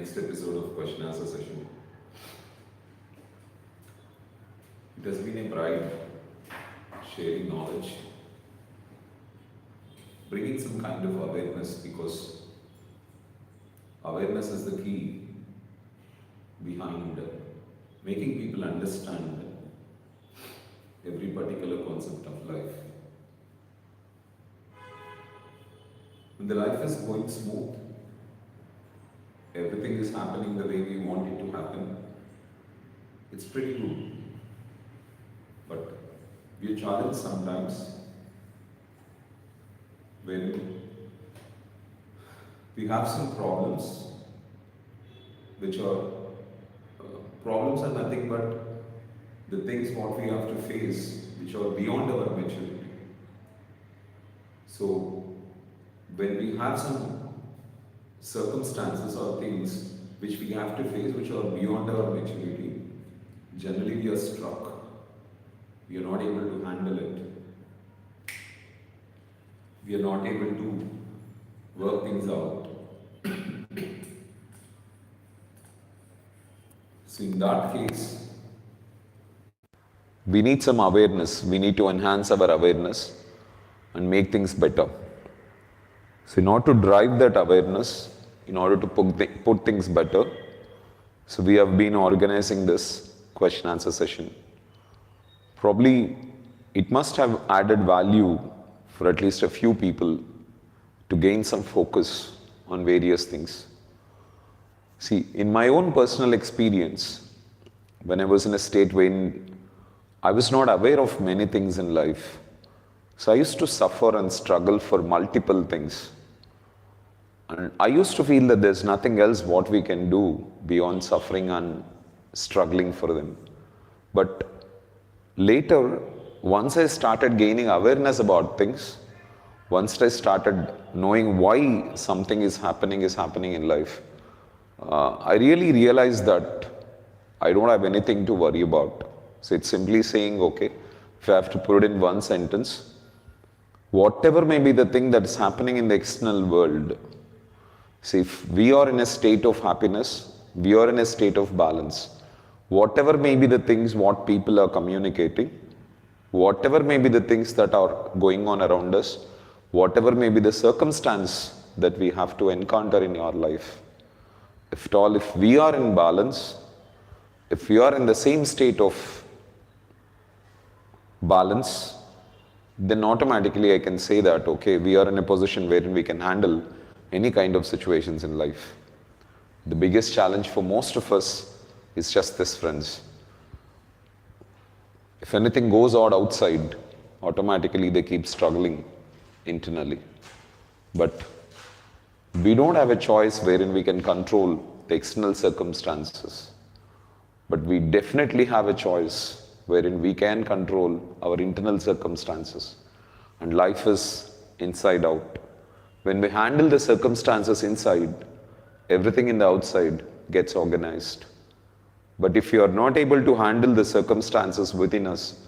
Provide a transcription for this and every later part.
next episode of Question Answer Session. It has been a pride sharing knowledge, bringing some kind of awareness, because awareness is the key behind making people understand every particular concept of life. When the life is going smooth, everything is happening the way we want it to happen, it's pretty good. But we are challenged sometimes when we have some problems, which are problems are nothing but the things what we have to face, which are beyond our maturity. So when we have some circumstances or things which we have to face which are beyond our maturity, generally we are struck. We are not able to handle it. We are not able to work things out. So in that case, we need some awareness. We need to enhance our awareness and make things better. So in order to drive that awareness, in order to put things better, so we have been organizing this question answer session. Probably it must have added value for at least a few people to gain some focus on various things. See, in my own personal experience, when I was in a state when I was not aware of many things in life, so I used to suffer and struggle for multiple things. And I used to feel that there's nothing else what we can do beyond suffering and struggling for them. But later, once I started gaining awareness about things, once I started knowing why something is happening in life, I really realized that I don't have anything to worry about. So it's simply saying, okay, if I have to put it in one sentence, whatever may be the thing that is happening in the external world, see, if we are in a state of happiness, we are in a state of balance. Whatever may be the things what people are communicating, whatever may be the things that are going on around us, whatever may be the circumstance that we have to encounter in our life, if we are in balance, if we are in the same state of balance, then automatically I can say that, okay, we are in a position wherein we can handle any kind of situations in life. The biggest challenge for most of us is just this, friends. If anything goes on outside, automatically they keep struggling internally. But we don't have a choice wherein we can control the external circumstances. But we definitely have a choice wherein we can control our internal circumstances. And life is inside out. When we handle the circumstances inside, everything in the outside gets organized. But if you are not able to handle the circumstances within us,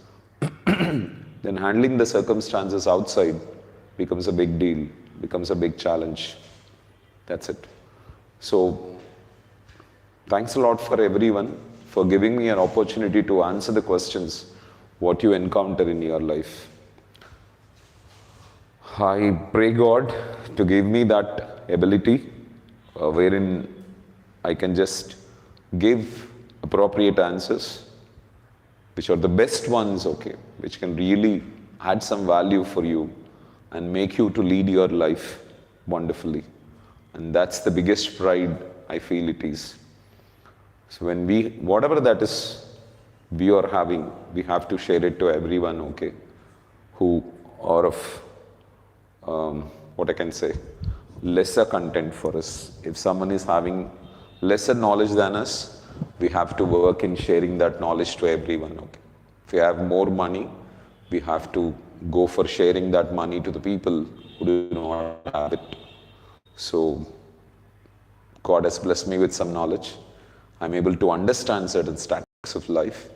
then handling the circumstances outside becomes a big deal, becomes a big challenge. That's it. So, thanks a lot for everyone for giving me an opportunity to answer the questions what you encounter in your life. I pray God to give me that ability wherein I can just give appropriate answers, which are the best ones, okay, which can really add some value for you and make you to lead your life wonderfully. And that's the biggest pride I feel it is. So when whatever that is we are having, we have to share it to everyone, okay, who are of what I can say, lesser content for us. If someone is having lesser knowledge than us, we have to work in sharing that knowledge to everyone. Okay. If we have more money, we have to go for sharing that money to the people who do not have it. So God has blessed me with some knowledge. I'm able to understand certain statistics of life.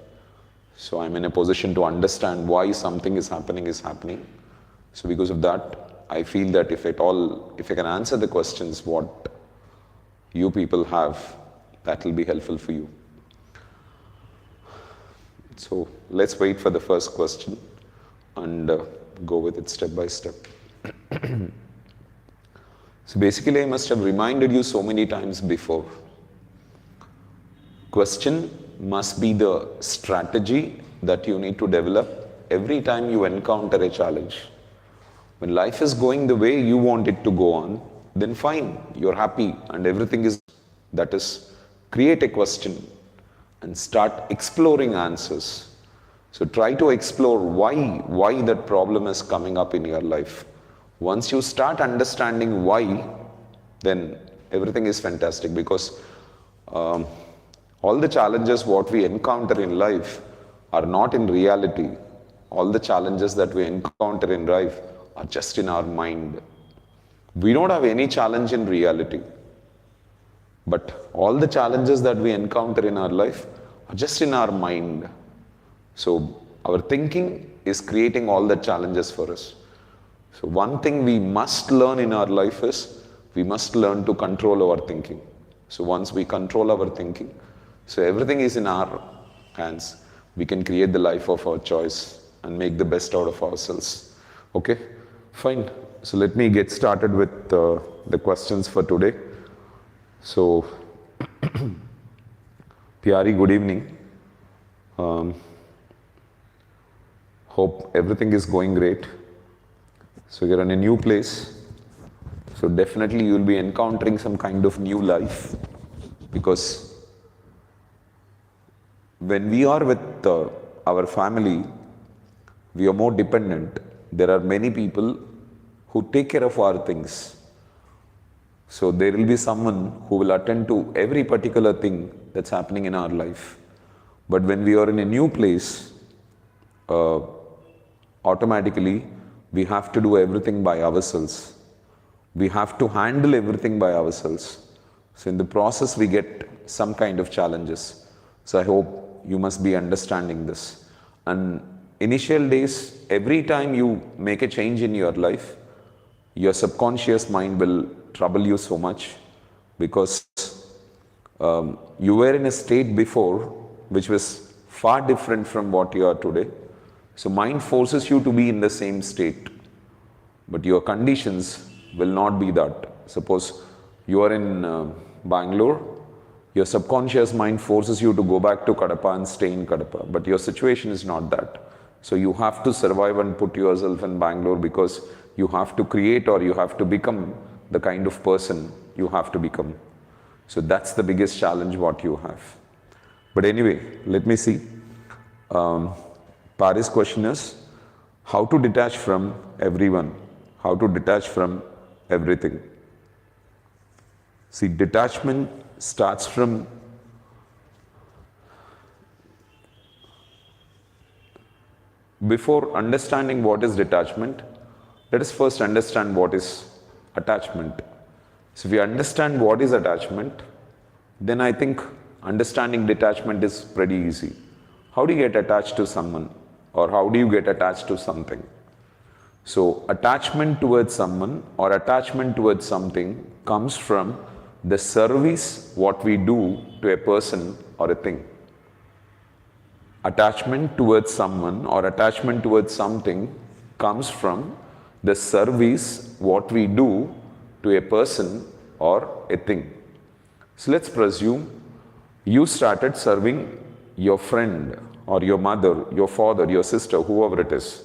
So I'm in a position to understand why something is happening. So because of that, I feel that if I can answer the questions what you people have, that will be helpful for you. So let's wait for the first question and go with it step by step. So basically, I must have reminded you so many times before. Question must be the strategy that you need to develop every time you encounter a challenge. When life is going the way you want it to go on, then fine, you're happy and everything is, that is, create a question and start exploring answers. So try to explore why that problem is coming up in your life. Once you start understanding why, then everything is fantastic, because all the challenges what we encounter in life are not in reality. All the challenges that we encounter in life are just in our mind. We don't have any challenge in reality. But all the challenges that we encounter in our life are just in our mind. So our thinking is creating all the challenges for us. So one thing we must learn in our life is, we must learn to control our thinking. So once we control our thinking, so everything is in our hands. We can create the life of our choice and make the best out of ourselves. Okay, fine. So let me get started with the questions for today. So, Pyari, good evening. Hope everything is going great. So you're in a new place. So definitely you'll be encountering some kind of new life, because when we are with our family, we are more dependent. There are many people who take care of our things. So there will be someone who will attend to every particular thing that's happening in our life. But when we are in a new place, automatically we have to do everything by ourselves. We have to handle everything by ourselves. So in the process, we get some kind of challenges. So I hope you must be understanding this. And initial days, every time you make a change in your life, your subconscious mind will trouble you so much, because you were in a state before which was far different from what you are today. So mind forces you to be in the same state, but your conditions will not be that. Suppose you are in Bangalore, your subconscious mind forces you to go back to Kadapa and stay in Kadapa, but your situation is not that. So you have to survive and put yourself in Bangalore, because you have to create, or you have to become the kind of person you have to become. So that's the biggest challenge what you have. But anyway, let me see. Paris' question is, how to detach from everyone? How to detach from everything? See, detachment starts from before understanding what is detachment, let us first understand what is attachment. So if we understand what is attachment, then I think understanding detachment is pretty easy. How do you get attached to someone, or how do you get attached to something? So attachment towards someone or attachment towards something comes from the service what we do to a person or a thing. Attachment towards someone or attachment towards something comes from the service what we do to a person or a thing. So let's presume you started serving your friend or your mother, your father, your sister, whoever it is.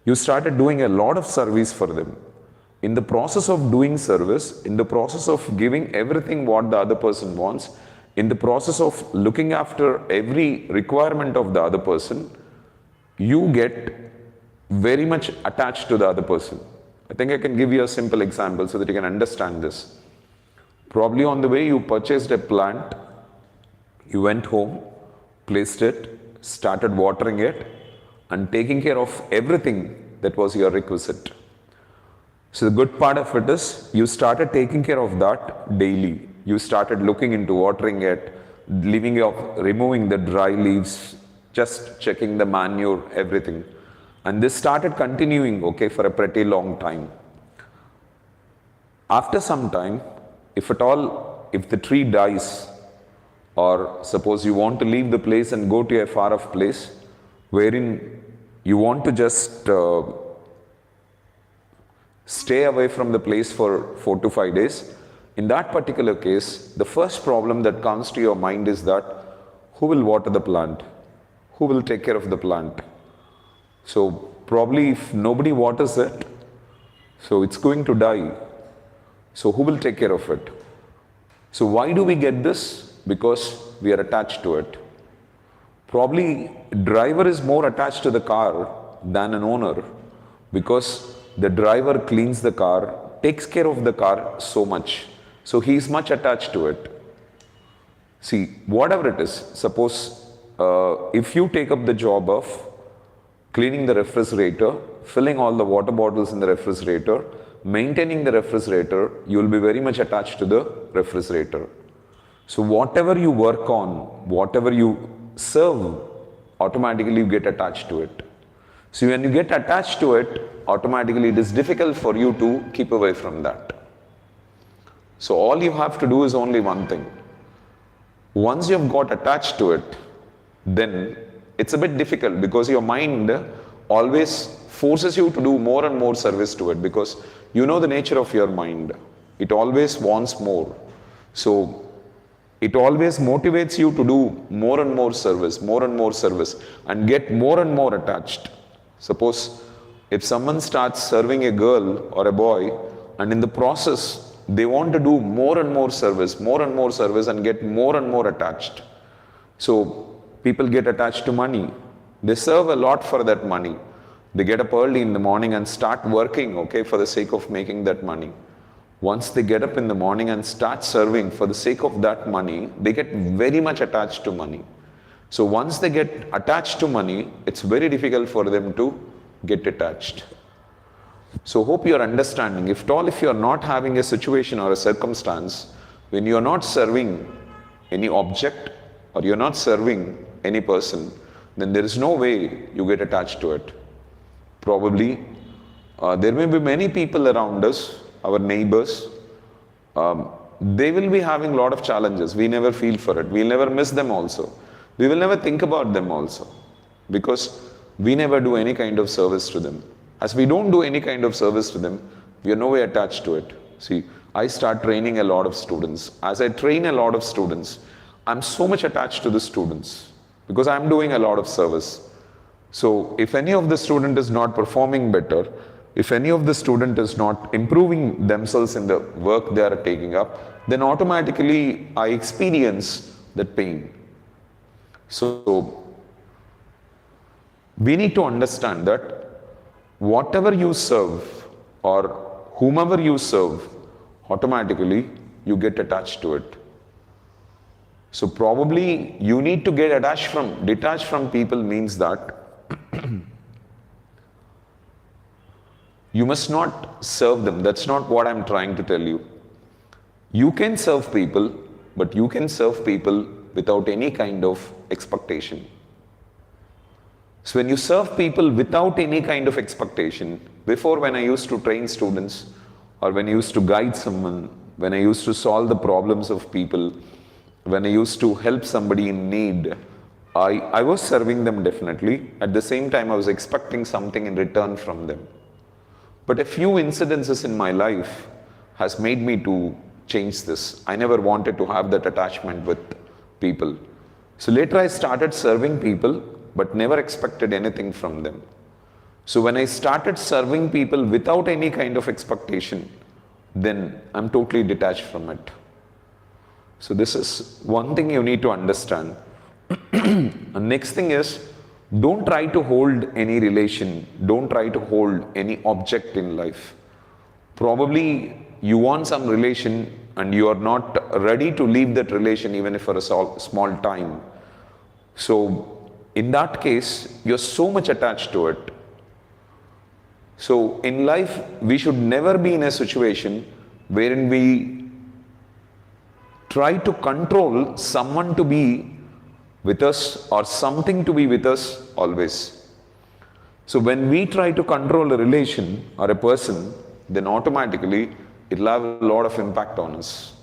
You started doing a lot of service for them. In the process of doing service, in the process of giving everything what the other person wants, in the process of looking after every requirement of the other person, you get very much attached to the other person. I think I can give you a simple example so that you can understand this. Probably on the way you purchased a plant, you went home, placed it, started watering it, and taking care of everything that was your requisite. So the good part of it is, you started taking care of that daily. You started looking into watering it, removing the dry leaves, just checking the manure, everything. And this started continuing, okay, for a pretty long time. After some time, if at all if the tree dies, or suppose you want to leave the place and go to a far off place, wherein you want to just stay away from the place for 4 to 5 days, in that particular case, the first problem that comes to your mind is that who will water the plant? Who will take care of the plant? So probably if nobody waters it, so it's going to die. So who will take care of it? So why do we get this? Because we are attached to it. Probably driver is more attached to the car than an owner, because the driver cleans the car, takes care of the car so much. So he is much attached to it. See, whatever it is, suppose if you take up the job of cleaning the refrigerator, filling all the water bottles in the refrigerator, maintaining the refrigerator, you will be very much attached to the refrigerator. So whatever you work on, whatever you serve, automatically you get attached to it. So when you get attached to it, automatically it is difficult for you to keep away from that. So all you have to do is only one thing. Once you have got attached to it, then it's a bit difficult, because your mind always forces you to do more and more service to it, because you know the nature of your mind. It always wants more. So it always motivates you to do more and more service, and get more and more attached. Suppose if someone starts serving a girl or a boy, and in the process they want to do more and more service, and get more and more attached. So people get attached to money. They serve a lot for that money. They get up early in the morning and start working, okay, for the sake of making that money. Once they get up in the morning and start serving for the sake of that money, they get very much attached to money. So once they get attached to money, it's very difficult for them to get detached. So hope you are understanding. If you are not having a situation or a circumstance when you are not serving any object, or you are not serving any person, then there is no way you get attached to it. Probably there may be many people around us, our neighbors, they will be having a lot of challenges. We never feel for it. We'll never miss them also. We will never think about them also, because we never do any kind of service to them. As we don't do any kind of service to them, we are no way attached to it. See, I start training a lot of students. As I train a lot of students, I'm so much attached to the students, because I'm doing a lot of service. So if any of the student is not performing better, if any of the student is not improving themselves in the work they are taking up, then automatically I experience that pain. So we need to understand that whatever you serve or whomever you serve, automatically you get attached to it. So probably you need to get detached from people means that you must not serve them. That's not what I'm trying to tell you. You can serve people, but you can serve people without any kind of expectation. So when you serve people without any kind of expectation, before when I used to train students, or when I used to guide someone, when I used to solve the problems of people, when I used to help somebody in need, I was serving them definitely. At the same time, I was expecting something in return from them. But a few incidences in my life has made me to change this. I never wanted to have that attachment with people. So later I started serving people, but never expected anything from them. So when I started serving people without any kind of expectation, then I'm totally detached from it. So this is one thing you need to understand. And next thing is, don't try to hold any relation, don't try to hold any object in life. Probably you want some relation and you are not ready to leave that relation even if for a small time. So in that case, you're so much attached to it. So in life, we should never be in a situation wherein we try to control someone to be with us or something to be with us always. So when we try to control a relation or a person, then automatically it will have a lot of impact on us.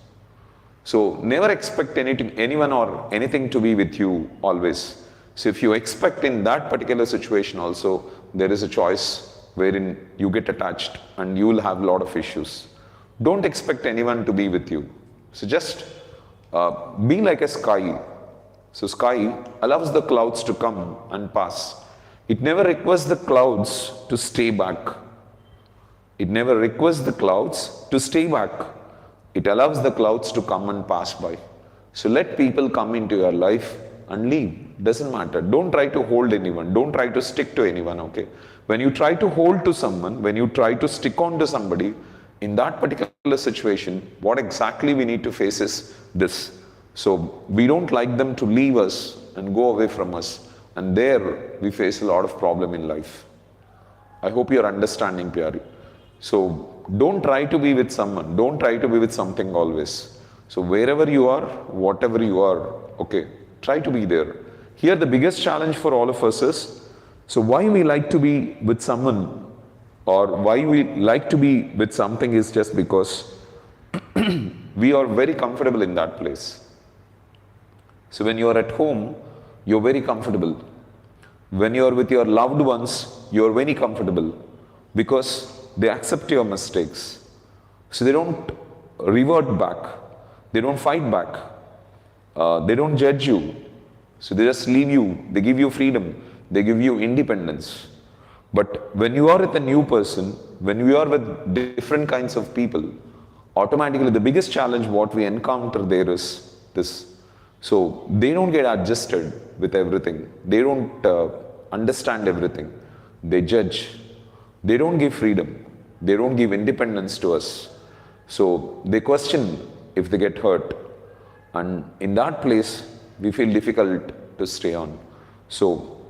So never expect anyone or anything to be with you always. So if you expect in that particular situation also, there is a choice wherein you get attached and you will have a lot of issues. Don't expect anyone to be with you. So just be like a sky. So sky allows the clouds to come and pass. It never requests the clouds to stay back. It never requests the clouds to stay back. It allows the clouds to come and pass by. So let people come into your life and leave. Doesn't matter. Don't try to hold anyone. Don't try to stick to anyone, okay? When you try to hold to someone, when you try to stick on to somebody, in that particular situation, what exactly we need to face is this. So we don't like them to leave us and go away from us. And there we face a lot of problem in life. I hope you're understanding, Pyari. So don't try to be with someone. Don't try to be with something always. So wherever you are, whatever you are, okay, try to be there. Here the biggest challenge for all of us is, so why we like to be with someone or why we like to be with something is just because we are very comfortable in that place. So when you are at home, you're very comfortable. When you are with your loved ones, you're very comfortable because they accept your mistakes. So they don't revert back. They don't fight back. They don't judge you. So they just leave you. They give you freedom. They give you independence. But when you are with a new person, when we are with different kinds of people, automatically the biggest challenge what we encounter there is this. So they don't get adjusted with everything. They don't understand everything. They judge. They don't give freedom. They don't give independence to us. So they question if they get hurt. And in that place, we feel difficult to stay on. So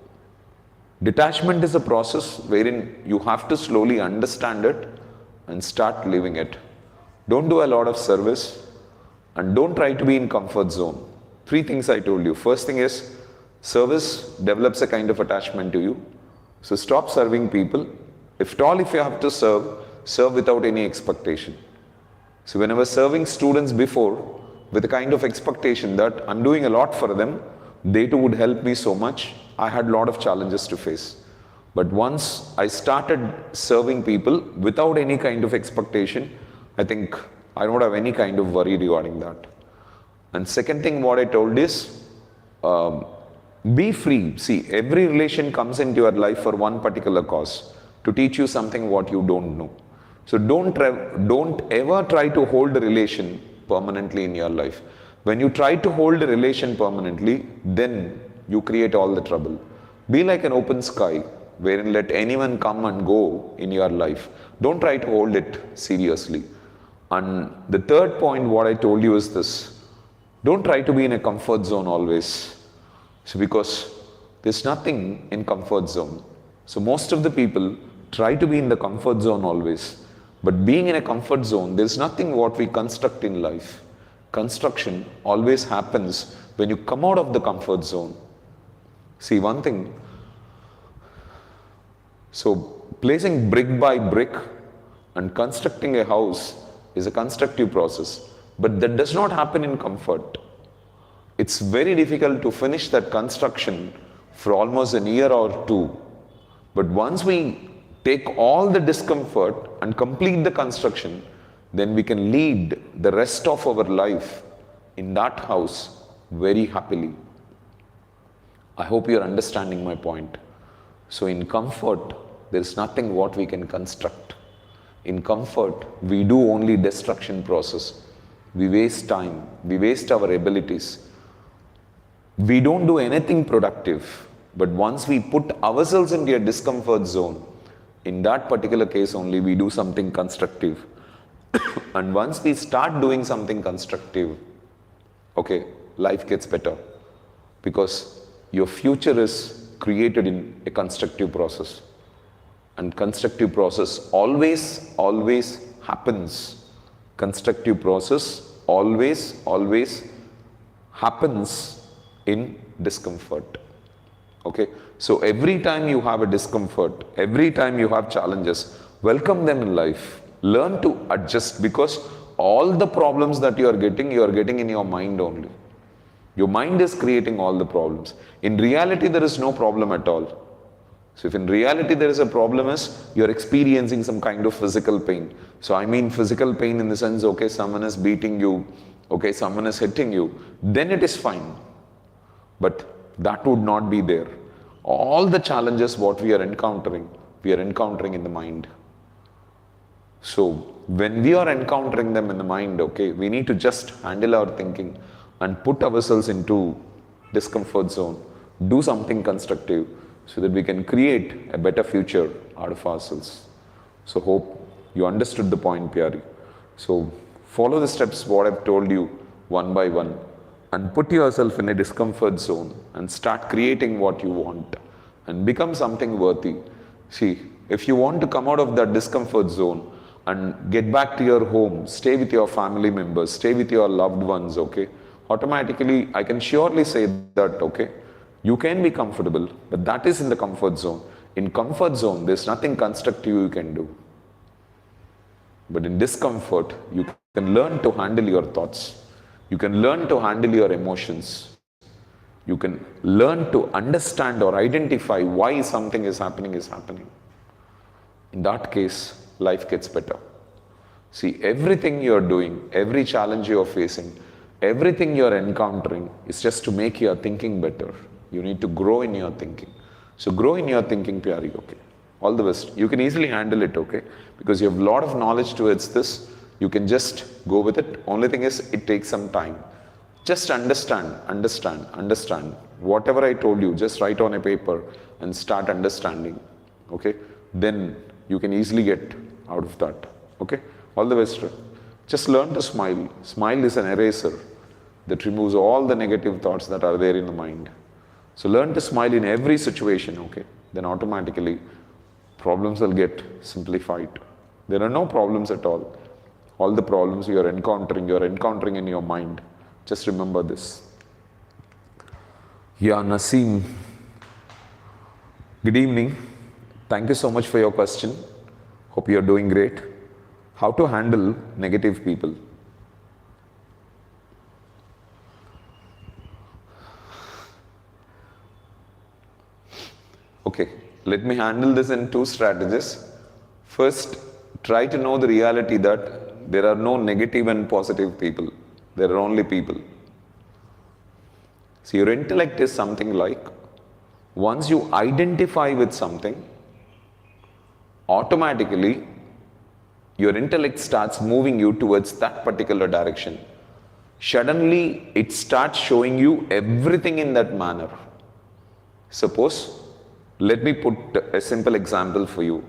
detachment is a process wherein you have to slowly understand it and start living it. Don't do a lot of service and don't try to be in comfort zone. 3 things I told you. First thing is service develops a kind of attachment to you. So stop serving people. If at all, if you have to serve without any expectation. So when I was serving students before with a kind of expectation that I'm doing a lot for them, they too would help me so much, I had a lot of challenges to face. But once I started serving people without any kind of expectation, I think I don't have any kind of worry regarding that. And second thing what I told is, be free. See, every relation comes into your life for one particular cause, to teach you something what you don't know. So don't ever try to hold a relation permanently in your life. When you try to hold a relation permanently, then you create all the trouble. Be like an open sky, wherein let anyone come and go in your life. Don't try to hold it seriously. And the third point what I told you is this. Don't try to be in a comfort zone always. So because there's nothing in comfort zone. So most of the people try to be in the comfort zone always. But being in a comfort zone, there's nothing what we construct in life. Construction always happens when you come out of the comfort zone. See one thing. So placing brick by brick and constructing a house is a constructive process. But that does not happen in comfort. It's very difficult to finish that construction for almost a year or 2. But once we take all the discomfort and complete the construction, then we can lead the rest of our life in that house very happily. I hope you're understanding my point. So in comfort, there is nothing what we can construct. In comfort, we do only destruction process. We waste time. We waste our abilities. We don't do anything productive. But once we put ourselves into a discomfort zone, in that particular case only we do something constructive. And once we start doing something constructive, okay, life gets better. Because your future is created in a constructive process. And constructive process always happens. Constructive process always happens in discomfort. Okay, so every time you have a discomfort, every time you have challenges, welcome them in life. Learn to adjust, because all the problems that you are getting in your mind only. Your mind is creating all the problems. In reality, there is no problem at all. So if in reality there is a problem is, you're experiencing some kind of physical pain. So I mean physical pain in the sense, okay, someone is beating you, okay, someone is hitting you, then it is fine. But that would not be there. All the challenges what we are encountering in the mind. So when we are encountering them in the mind, okay, we need to just handle our thinking and put ourselves into discomfort zone, do something constructive so that we can create a better future out of ourselves. So hope you understood the point, Pyari. So follow the steps what I've told you one by one and put yourself in a discomfort zone and start creating what you want and become something worthy. See, if you want to come out of that discomfort zone and get back to your home, stay with your family members, stay with your loved ones, okay, automatically I can surely say that, okay, you can be comfortable, but that is in the comfort zone. In comfort zone, there's nothing constructive you can do. But in discomfort, you can learn to handle your thoughts. You can learn to handle your emotions. You can learn to understand or identify why something is happening. In that case, life gets better. See, everything you're doing, every challenge you're facing, everything you're encountering is just to make your thinking better. You need to grow in your thinking. So grow in your thinking, Pyari, okay? All the best. You can easily handle it, okay? Because you have a lot of knowledge towards this. You can just go with it. Only thing is, it takes some time. Just understand. Whatever I told you, just write on a paper and start understanding, okay? Then you can easily get out of that, okay? All the best. Just learn to smile. Smile is an eraser that removes all the negative thoughts that are there in the mind. So learn to smile in every situation, okay? Then automatically problems will get simplified. There are no problems at all. All the problems you're encountering in your mind. Just remember this. Yeah, Naseem. Good evening. Thank you so much for your question. Hope you're doing great. How to handle negative people? Okay, let me handle this in two strategies. First, try to know the reality that there are no negative and positive people. There are only people. So your intellect is something like, once you identify with something, automatically your intellect starts moving you towards that particular direction. Suddenly, it starts showing you everything in that manner. Suppose, let me put a simple example for you.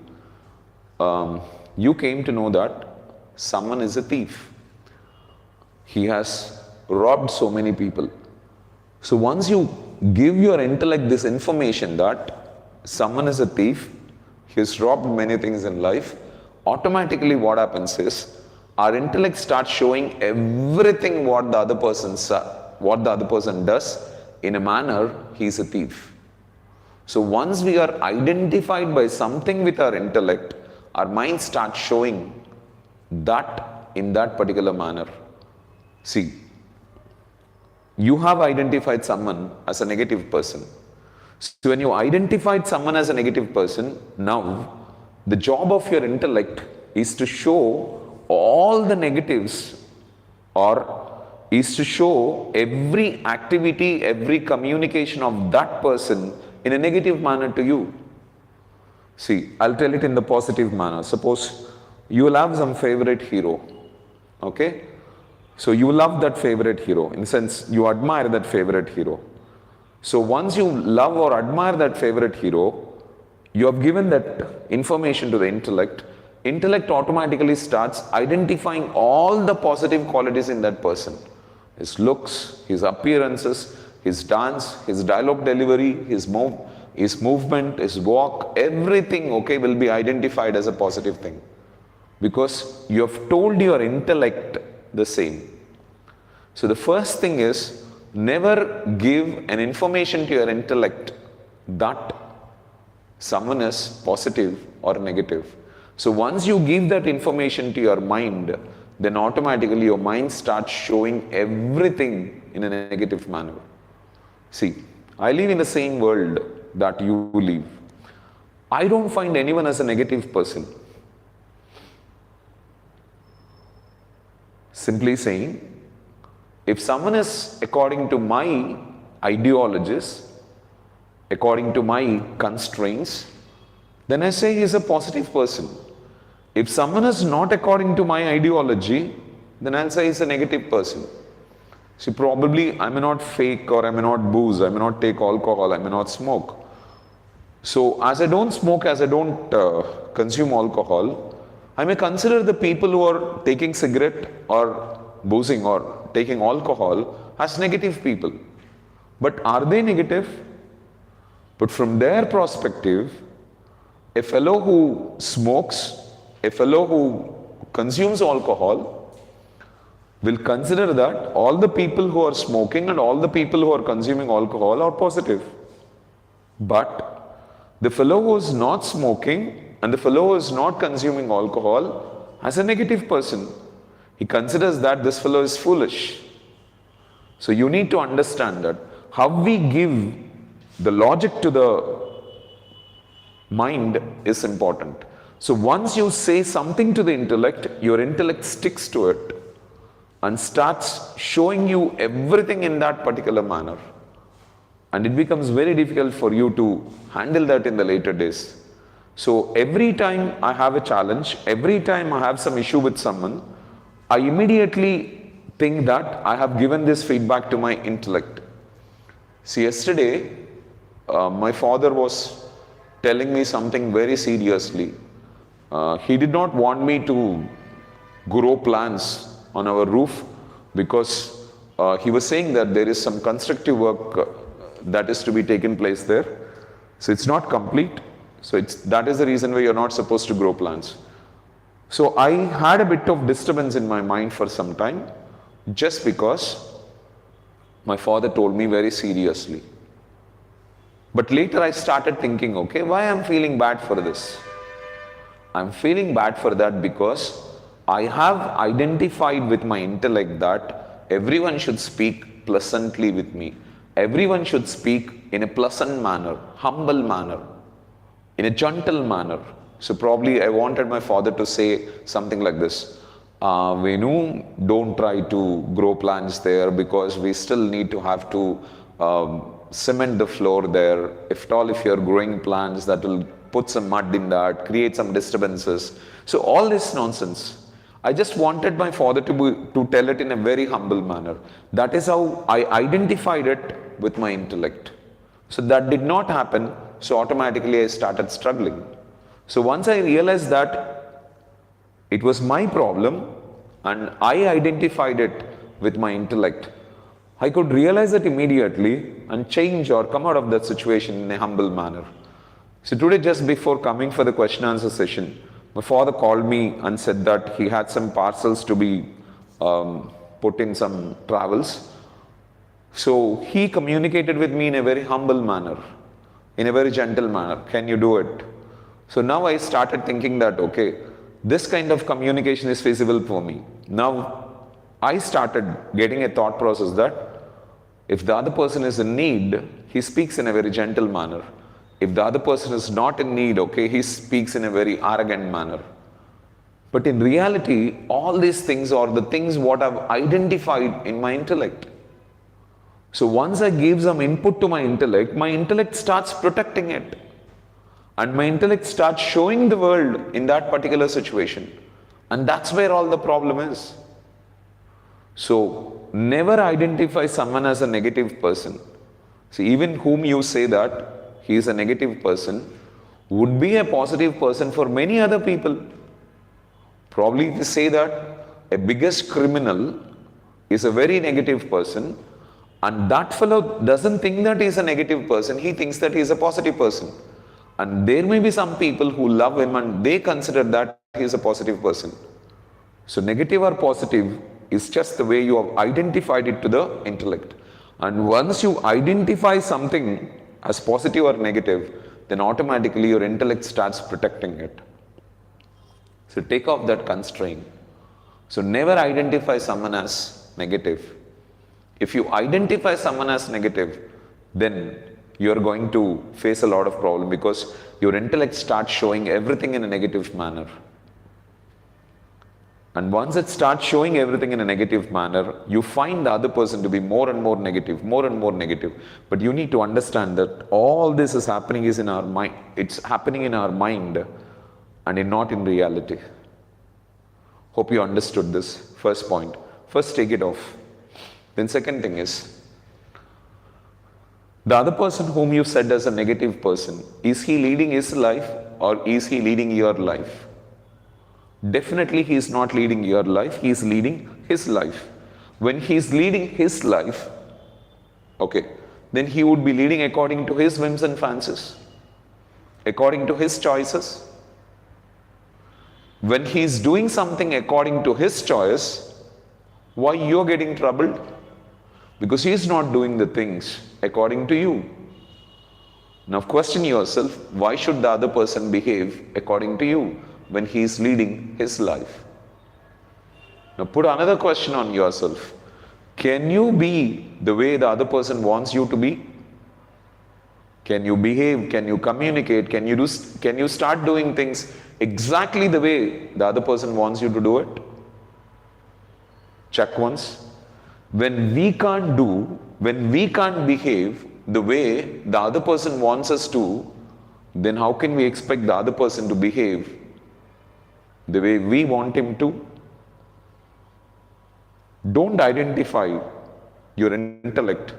You came to know that someone is a thief. He has robbed so many people. So once you give your intellect this information that someone is a thief, he has robbed many things in life, automatically what happens is, our intellect starts showing everything what the other person does in a manner he is a thief. So once we are identified by something with our intellect, our mind starts showing that in that particular manner. See, you have identified someone as a negative person. So when you identified someone as a negative person, now the job of your intellect is to show all the negatives, or is to show every activity, every communication of that person in a negative manner to you. See, I'll tell it in the positive manner. Suppose you will have some favorite hero, okay? So you love that favorite hero, in the sense you admire that favorite hero. So once you love or admire that favorite hero, you have given that information to the intellect. Intellect automatically starts identifying all the positive qualities in that person. His looks, his appearances, his dance, his dialogue delivery, his movement, his walk, everything, okay, will be identified as a positive thing. Because you have told your intellect the same. So the first thing is, never give an information to your intellect that someone is positive or negative. So once you give that information to your mind, then automatically your mind starts showing everything in a negative manner. See, I live in the same world that you live. I don't find anyone as a negative person. Simply saying, if someone is according to my ideologies, according to my constraints, then I say he is a positive person. If someone is not according to my ideology, then I'll say he's a negative person. See, probably I may not fake, or I may not booze, I may not take alcohol, I may not smoke. So as I don't smoke, as I don't consume alcohol, I may consider the people who are taking cigarette or boozing or taking alcohol as negative people. But are they negative? But from their perspective, a fellow who smokes, a fellow who consumes alcohol will consider that all the people who are smoking and all the people who are consuming alcohol are positive. But the fellow who is not smoking and the fellow who is not consuming alcohol as a negative person, he considers that this fellow is foolish. So you need to understand that how we give the logic to the mind is important. So once you say something to the intellect, your intellect sticks to it and starts showing you everything in that particular manner. And it becomes very difficult for you to handle that in the later days. So every time I have a challenge, every time I have some issue with someone, I immediately think that I have given this feedback to my intellect. See, yesterday, my father was telling me something very seriously. He did not want me to grow plants on our roof because he was saying that there is some constructive work that is to be taken place there. So it's not complete. So that is the reason why you're not supposed to grow plants. So I had a bit of disturbance in my mind for some time just because my father told me very seriously. But later I started thinking, okay, why I'm feeling bad for this? I'm feeling bad for that because I have identified with my intellect that everyone should speak pleasantly with me. Everyone should speak in a pleasant manner, humble manner, in a gentle manner. So probably I wanted my father to say something like this. Venu, don't try to grow plants there because we still need to have to cement the floor there. If you're growing plants, that will put some mud in that, create some disturbances. So all this nonsense. I just wanted my father to tell it in a very humble manner. That is how I identified it with my intellect. So that did not happen. So automatically I started struggling. So once I realized that it was my problem and I identified it with my intellect, I could realize it immediately and change or come out of that situation in a humble manner. So today, just before coming for the question answer session, my father called me and said that he had some parcels to be put in some travels. So he communicated with me in a very humble manner, in a very gentle manner. Can you do it? So now I started thinking that, okay, this kind of communication is feasible for me. Now I started getting a thought process that if the other person is in need, he speaks in a very gentle manner. If the other person is not in need, okay, he speaks in a very arrogant manner. But in reality, all these things are the things what I've identified in my intellect. So once I give some input to my intellect starts protecting it. And my intellect starts showing the world in that particular situation. And that's where all the problem is. So never identify someone as a negative person. See, even whom you say that he is a negative person would be a positive person for many other people. Probably they say that a biggest criminal is a very negative person, and that fellow doesn't think that he is a negative person, he thinks that he is a positive person. And there may be some people who love him and they consider that he is a positive person. So negative or positive is just the way you have identified it to the intellect. And once you identify something as positive or negative, then automatically your intellect starts protecting it. So take off that constraint. So never identify someone as negative. If you identify someone as negative, then you're going to face a lot of problem because your intellect starts showing everything in a negative manner. And once it starts showing everything in a negative manner, you find the other person to be more and more negative, more and more negative. But you need to understand that all this is happening is in our mind. It's happening in our mind and not in reality. Hope you understood this first point. First, take it off. Then second thing is, the other person whom you said as a negative person, is he leading his life or is he leading your life? Definitely he is not leading your life, he is leading his life. When he is leading his life, okay, then he would be leading according to his whims and fancies, according to his choices. When he is doing something according to his choice, why you are getting troubled? Because he is not doing the things according to you. Now question yourself, why should the other person behave according to you when he is leading his life? Now put another question on yourself. Can you be the way the other person wants you to be? Can you behave? Can you communicate? Can you start doing things exactly the way the other person wants you to do it? Check once. When we can't behave the way the other person wants us to, then how can we expect the other person to behave the way we want him to? Don't identify your intellect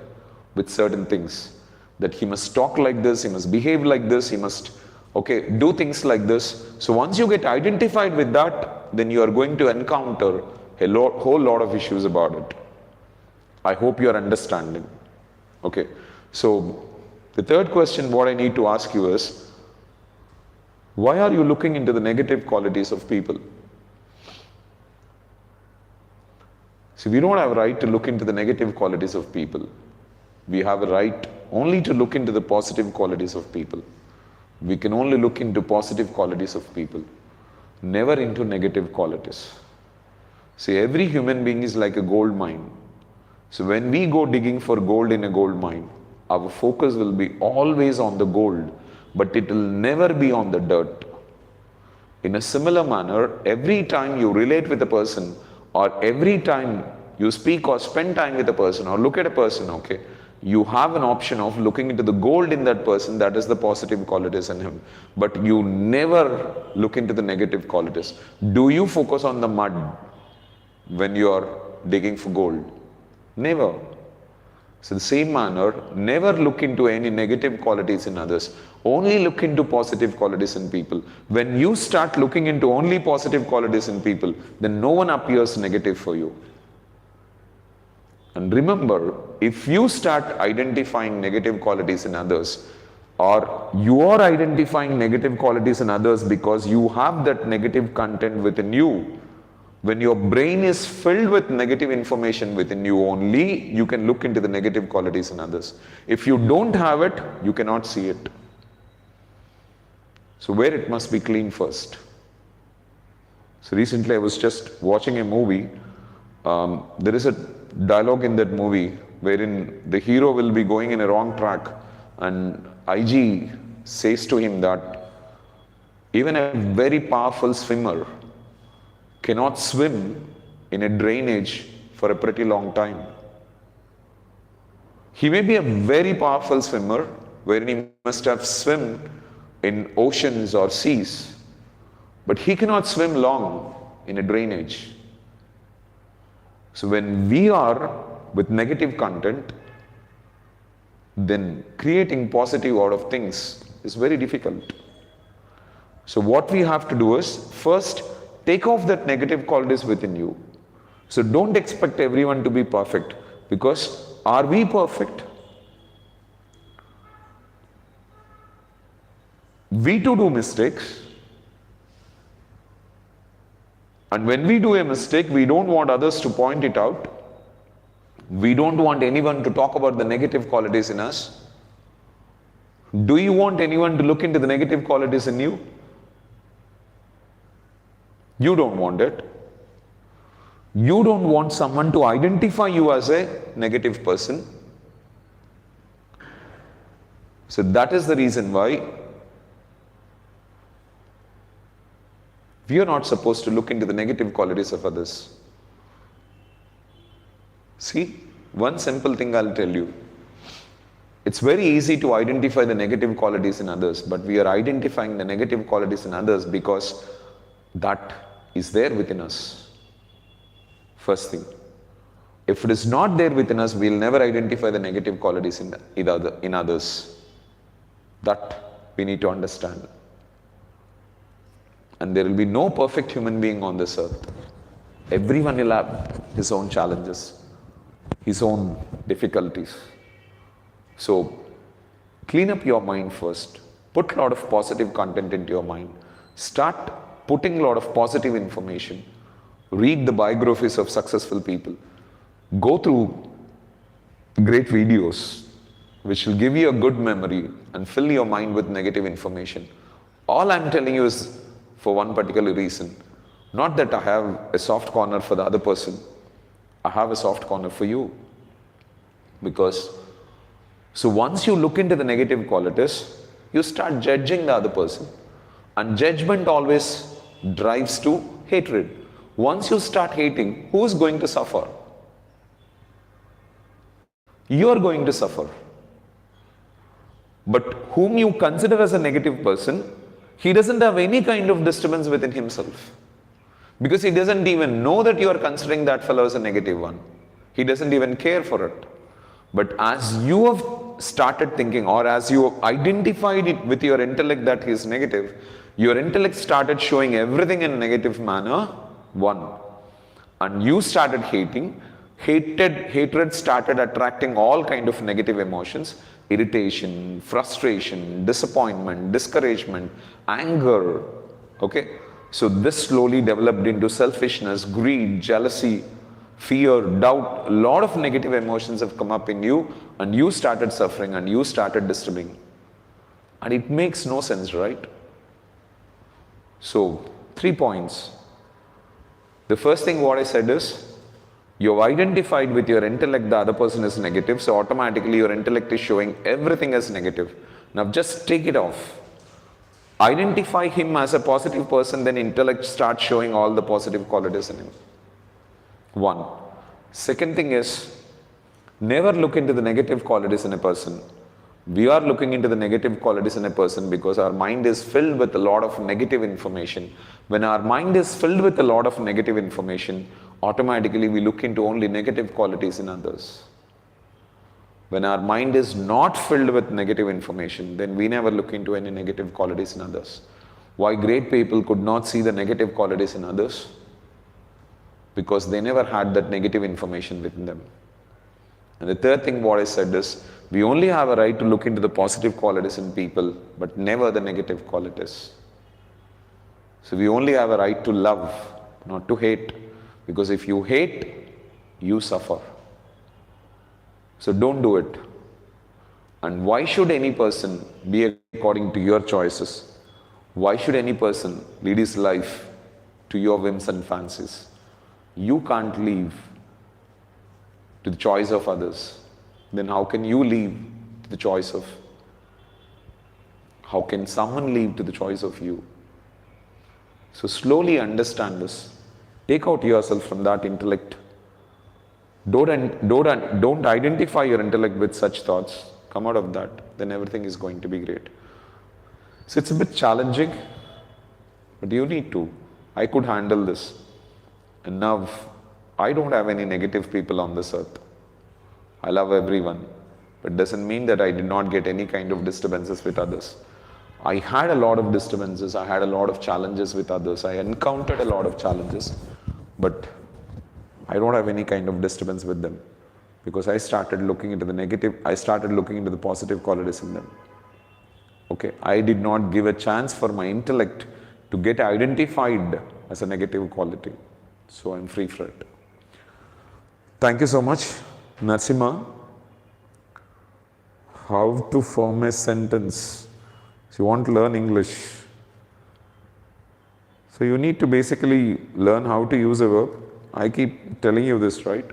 with certain things. That he must talk like this, he must behave like this, he must do things like this. So once you get identified with that, then you are going to encounter a whole lot of issues about it. I hope you are understanding. Okay, so the third question what I need to ask you is, why are you looking into the negative qualities of people? See, we don't have a right to look into the negative qualities of people. We have a right only to look into the positive qualities of people. We can only look into positive qualities of people, never into negative qualities. See, every human being is like a gold mine. So when we go digging for gold in a gold mine, our focus will be always on the gold, but it will never be on the dirt. In a similar manner, every time you relate with a person, or every time you speak or spend time with a person or look at a person, you have an option of looking into the gold in that person, that is the positive qualities in him. But you never look into the negative qualities. Do you focus on the mud when you are digging for gold? Never. So the same manner, never look into any negative qualities in others. Only look into positive qualities in people. When you start looking into only positive qualities in people, then no one appears negative for you. And remember, if you start identifying negative qualities in others, or you are identifying negative qualities in others because you have that negative content within you, when your brain is filled with negative information within you only, you can look into the negative qualities in others. If you don't have it, you cannot see it. So where it must be clean first. So recently I was just watching a movie. There is a dialogue in that movie wherein the hero will be going in a wrong track and IG says to him that even a very powerful swimmer cannot swim in a drainage for a pretty long time. He may be a very powerful swimmer wherein he must have swum in oceans or seas, but he cannot swim long in a drainage. So when we are with negative content, then creating positive out of things is very difficult. So what we have to do is, first, take off that negative qualities within you. So don't expect everyone to be perfect, because are we perfect? We too do mistakes. And when we do a mistake, we don't want others to point it out. We don't want anyone to talk about the negative qualities in us. Do you want anyone to look into the negative qualities in you? You don't want it. You don't want someone to identify you as a negative person. So that is the reason why we are not supposed to look into the negative qualities of others. See, one simple thing I'll tell you. It's very easy to identify the negative qualities in others, but we are identifying the negative qualities in others because that is there within us. First thing. If it is not there within us, we'll never identify the negative qualities in others. That we need to understand. And there will be no perfect human being on this earth. Everyone will have his own challenges, his own difficulties. So, clean up your mind first. Put a lot of positive content into your mind. Start putting a lot of positive information. Read the biographies of successful people. Go through great videos which will give you a good memory and fill your mind with negative information. All I'm telling you is for one particular reason. Not that I have a soft corner for the other person. I have a soft corner for you. Because, so once you look into the negative qualities, you start judging the other person. And judgment always drives to hatred. Once you start hating, who is going to suffer? You are going to suffer. But whom you consider as a negative person, he doesn't have any kind of disturbance within himself. Because he doesn't even know that you are considering that fellow as a negative one. He doesn't even care for it. But as you have started thinking, or as you identified it with your intellect that he is negative, your intellect started showing everything in a negative manner, one. And you started hating. Hatred started attracting all kind of negative emotions. Irritation, frustration, disappointment, discouragement, anger. Okay? So this slowly developed into selfishness, greed, jealousy, fear, doubt. A lot of negative emotions have come up in you and you started suffering and you started disturbing. And it makes no sense, right? So, 3 points. The first thing what I said is, you've identified with your intellect the other person is negative, so automatically your intellect is showing everything as negative. Now just take it off. Identify him as a positive person, then intellect starts showing all the positive qualities in him. 1. Second thing is, never look into the negative qualities in a person. We are looking into the negative qualities in a person because our mind is filled with a lot of negative information. When our mind is filled with a lot of negative information, automatically we look into only negative qualities in others. When our mind is not filled with negative information, then we never look into any negative qualities in others. Why great people could not see the negative qualities in others? Because they never had that negative information within them. And the third thing what I said is, we only have a right to look into the positive qualities in people, but never the negative qualities. So we only have a right to love, not to hate. Because if you hate, you suffer. So don't do it. And why should any person be according to your choices? Why should any person lead his life to your whims and fancies? You can't leave to the choice of others. Then how can you leave to the choice of? How can someone leave to the choice of you? So slowly understand this. Take out yourself from that intellect. Don't identify your intellect with such thoughts. Come out of that. Then everything is going to be great. So it's a bit challenging, but you need to. I could handle this. And now I don't have any negative people on this earth. I love everyone. But it doesn't mean that I did not get any kind of disturbances with others. I had a lot of disturbances. I had a lot of challenges with others. I encountered a lot of challenges. But I don't have any kind of disturbance with them. Because I started looking into the negative. I started looking into the positive qualities in them. Okay. I did not give a chance for my intellect to get identified as a negative quality. So I'm free for it. Thank you so much. Narsima, how to form a sentence. So you want to learn English. So you need to basically learn how to use a verb. I keep telling you this, right?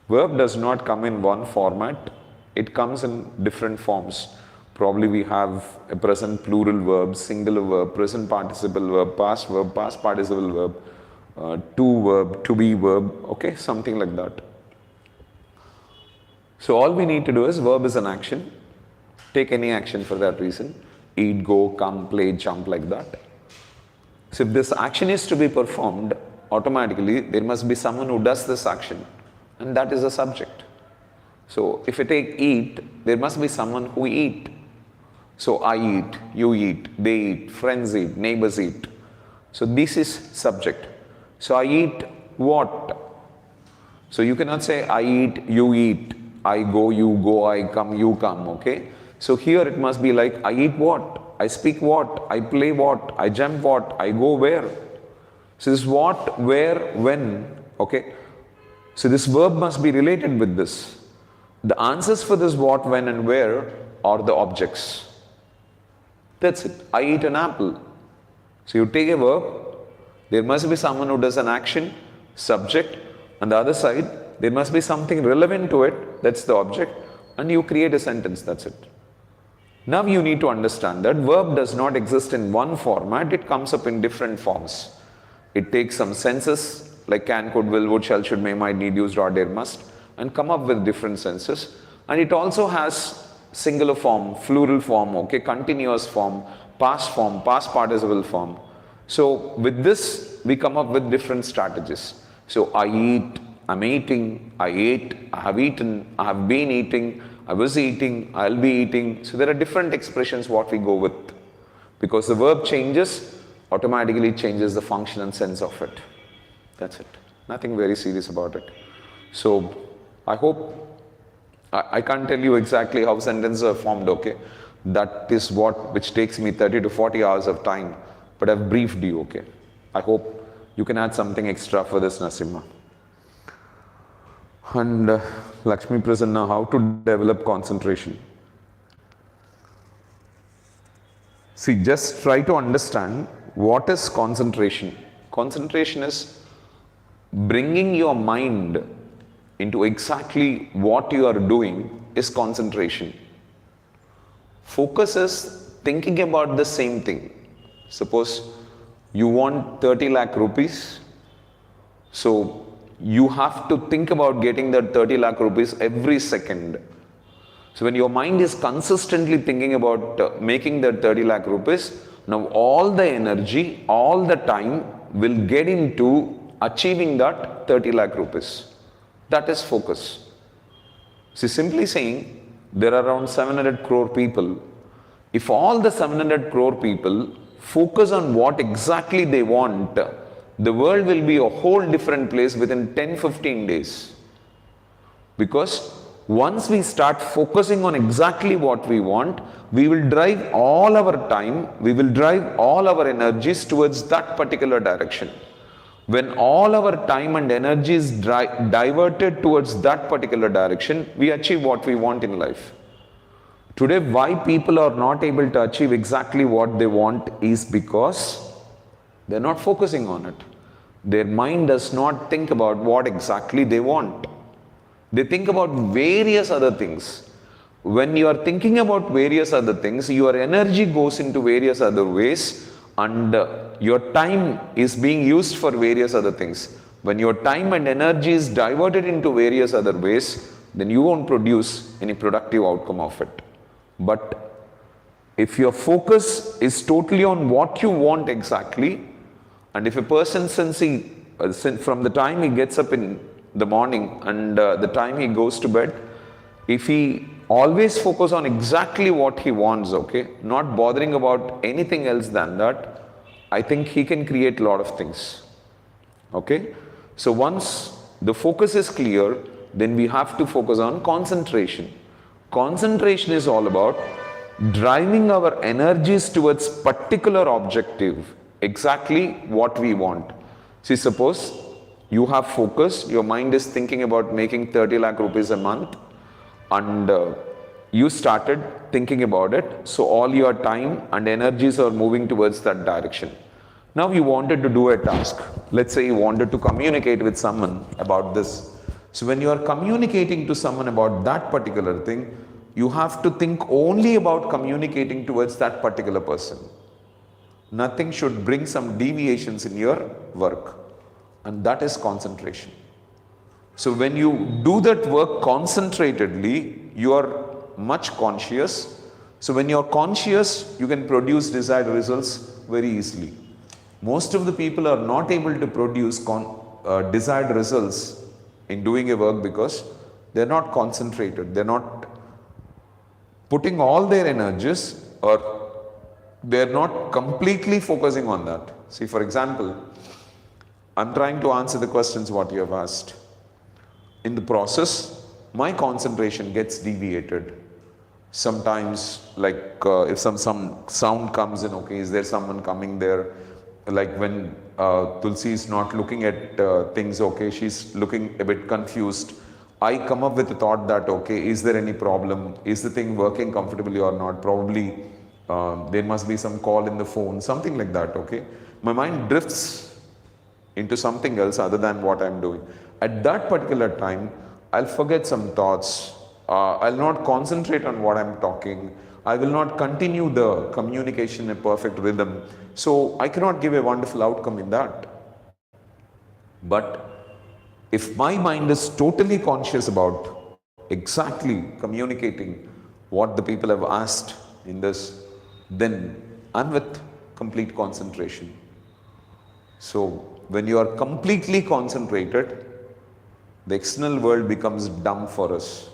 Verb does not come in one format, it comes in different forms. Probably we have a present plural verb, singular verb, present participle verb, past participle verb, to verb, to be verb, okay, something like that. So all we need to do is verb is an action. Take any action for that reason. Eat, go, come, play, jump, like that. So if this action is to be performed, automatically there must be someone who does this action, and that is a subject. So if I take eat, there must be someone who eat. So I eat, you eat, they eat, friends eat, neighbors eat. So this is subject. So I eat what? So you cannot say I eat, you eat, I go, you go, I come, you come, okay? So here it must be like I eat what? I speak what? I play what? I jump what? I go where? So this what, where, when, okay? So this verb must be related with this. The answers for this what, when and where are the objects. That's it. I eat an apple. So you take a verb, there must be someone who does an action, subject, on the other side, there must be something relevant to it, that's the object, and you create a sentence, that's it. Now you need to understand that verb does not exist in one format, it comes up in different forms. It takes some senses like can, could, will, would, shall, should, may, might, need, used, ought, dare, must, and come up with different senses. And it also has singular form, plural form, okay, continuous form, past participle form. So with this, we come up with different strategies. So I eat, I'm eating, I ate, I have eaten, I have been eating, I was eating, I'll be eating. So there are different expressions what we go with. Because the verb changes, automatically changes the function and sense of it. That's it. Nothing very serious about it. So I hope, I can't tell you exactly how sentences are formed, okay? That is which takes me 30 to 40 hours of time. But I've briefed you, okay? I hope you can add something extra for this, Nasimha. And Lakshmi Prasanna, how to develop concentration? See, just try to understand what is concentration. Concentration is bringing your mind into exactly what you are doing is concentration. Focus is thinking about the same thing. Suppose you want 30 lakh rupees. So you have to think about getting that 30 lakh rupees every second. So when your mind is consistently thinking about making that 30 lakh rupees, now all the energy, all the time will get into achieving that 30 lakh rupees. That is focus. See, simply saying, there are around 700 crore people. If all the 700 crore people focus on what exactly they want, the world will be a whole different place within 10-15 days. Because once we start focusing on exactly what we want, we will drive all our time, we will drive all our energies towards that particular direction. When all our time and energy is diverted towards that particular direction, we achieve what we want in life. Today, why people are not able to achieve exactly what they want is because they're not focusing on it. Their mind does not think about what exactly they want. They think about various other things. When you are thinking about various other things, your energy goes into various other ways, and your time is being used for various other things. When your time and energy is diverted into various other ways, then you won't produce any productive outcome of it. But if your focus is totally on what you want exactly, and if a person from the time he gets up in the morning and the time he goes to bed, if he always focus on exactly what he wants, okay, not bothering about anything else than that, I think he can create a lot of things. Okay? So once the focus is clear, then we have to focus on concentration. Concentration is all about driving our energies towards particular objective, exactly what we want. See, suppose you have focus, your mind is thinking about making 30 lakh rupees a month, and you started thinking about it, so all your time and energies are moving towards that direction. Now you wanted to do a task. Let's say you wanted to communicate with someone about this. So when you are communicating to someone about that particular thing, you have to think only about communicating towards that particular person. Nothing should bring some deviations in your work, and that is concentration. So when you do that work concentratedly, you are much conscious. So when you are conscious, you can produce desired results very easily. Most of the people are not able to produce desired results in doing a work because they're not concentrated. They're not putting all their energies, or they're not completely focusing on that. See, for example, I'm trying to answer the questions what you have asked. In the process, my concentration gets deviated. Sometimes, like if some sound comes in, okay, is there someone coming there? Like when Tulsi is not looking at things, okay, she's looking a bit confused. I come up with the thought that, okay, is there any problem? Is the thing working comfortably or not? Probably there must be some call in the phone, something like that, okay. My mind drifts into something else other than what I'm doing. At that particular time, I'll forget some thoughts. I'll not concentrate on what I'm talking. I will not continue the communication in a perfect rhythm. So I cannot give a wonderful outcome in that. But if my mind is totally conscious about exactly communicating what the people have asked in this, then I'm with complete concentration. So when you are completely concentrated, the external world becomes dumb for us.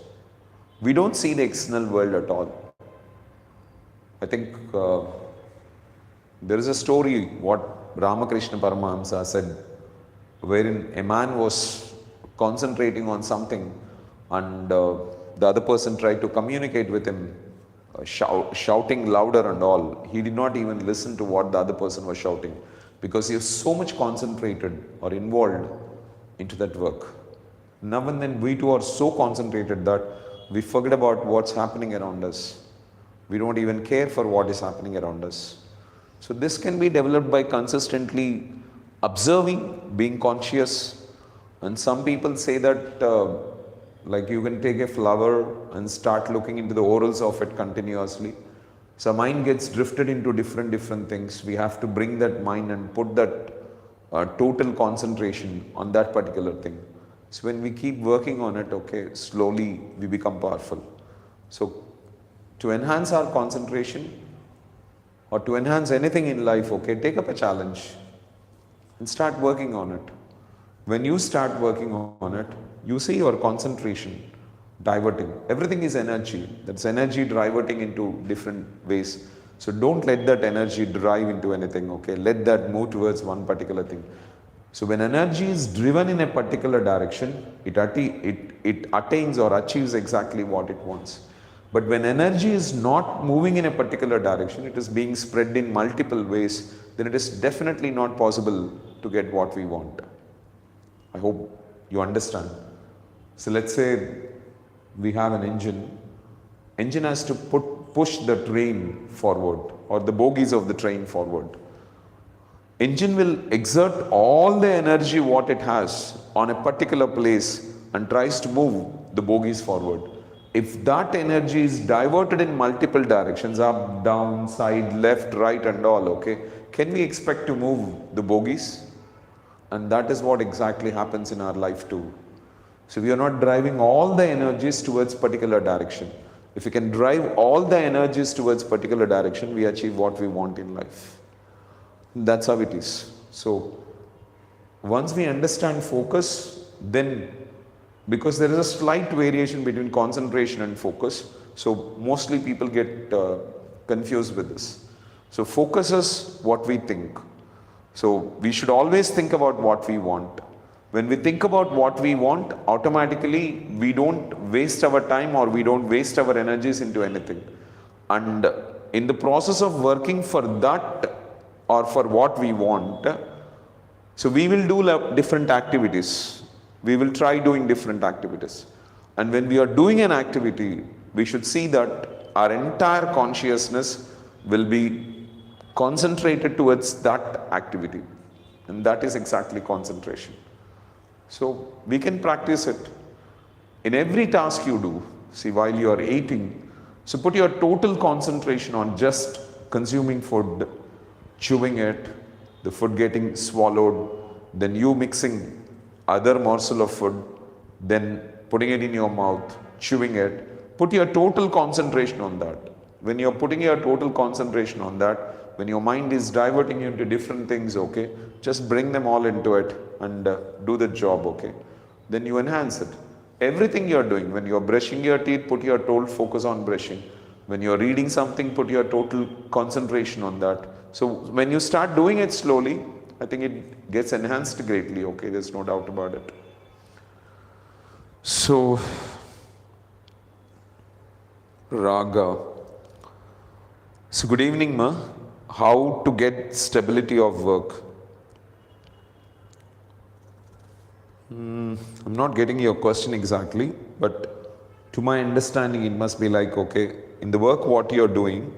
We don't see the external world at all. I think there is a story what Ramakrishna Paramahamsa said, wherein a man was concentrating on something and the other person tried to communicate with him, shouting louder and all. He did not even listen to what the other person was shouting because he was so much concentrated or involved into that work. Now and then we too are so concentrated that we forget about what's happening around us. We don't even care for what is happening around us. So this can be developed by consistently observing, being conscious. And some people say that like you can take a flower and start looking into the orals of it continuously. So mind gets drifted into different things. We have to bring that mind and put that total concentration on that particular thing. So when we keep working on it, okay, slowly we become powerful. So to enhance our concentration or to enhance anything in life, okay, take up a challenge and start working on it. When you start working on it, you see your concentration diverting. Everything is energy. That's energy diverting into different ways. So don't let that energy drive into anything, okay? Let that move towards one particular thing. So when energy is driven in a particular direction, it attains or achieves exactly what it wants. But when energy is not moving in a particular direction, it is being spread in multiple ways, then it is definitely not possible to get what we want. I hope you understand. So let's say we have an engine. Engine has to push the train forward or the bogies of the train forward. Engine will exert all the energy what it has on a particular place and tries to move the bogies forward. If that energy is diverted in multiple directions, up, down, side, left, right and all, okay, can we expect to move the bogies? And that is what exactly happens in our life too. So we are not driving all the energies towards particular direction. If we can drive all the energies towards particular direction, we achieve what we want in life. That's how it is. So once we understand focus, then because there is a slight variation between concentration and focus, so mostly people get confused with this. So focus is what we think. So we should always think about what we want. When we think about what we want, automatically we don't waste our time or we don't waste our energies into anything. And in the process of working for that or for what we want, so we will do different activities. We will try doing different activities. And when we are doing an activity, we should see that our entire consciousness will be concentrated towards that activity. And that is exactly concentration. So we can practice it in every task you do. See, while you are eating, so put your total concentration on just consuming food, chewing it, the food getting swallowed, then you mixing other morsel of food, then putting it in your mouth, chewing it. Put your total concentration on that. When you're putting your total concentration on that, when your mind is diverting you into different things, okay, just bring them all into it and do the job, okay. Then you enhance it. Everything you're doing, when you're brushing your teeth, put your total focus on brushing. When you're reading something, put your total concentration on that. So when you start doing it slowly, I think it gets enhanced greatly, okay, there's no doubt about it. So, Raga. So good evening, ma. How to get stability of work? I'm not getting your question exactly, but to my understanding, it must be like, okay, in the work what you're doing,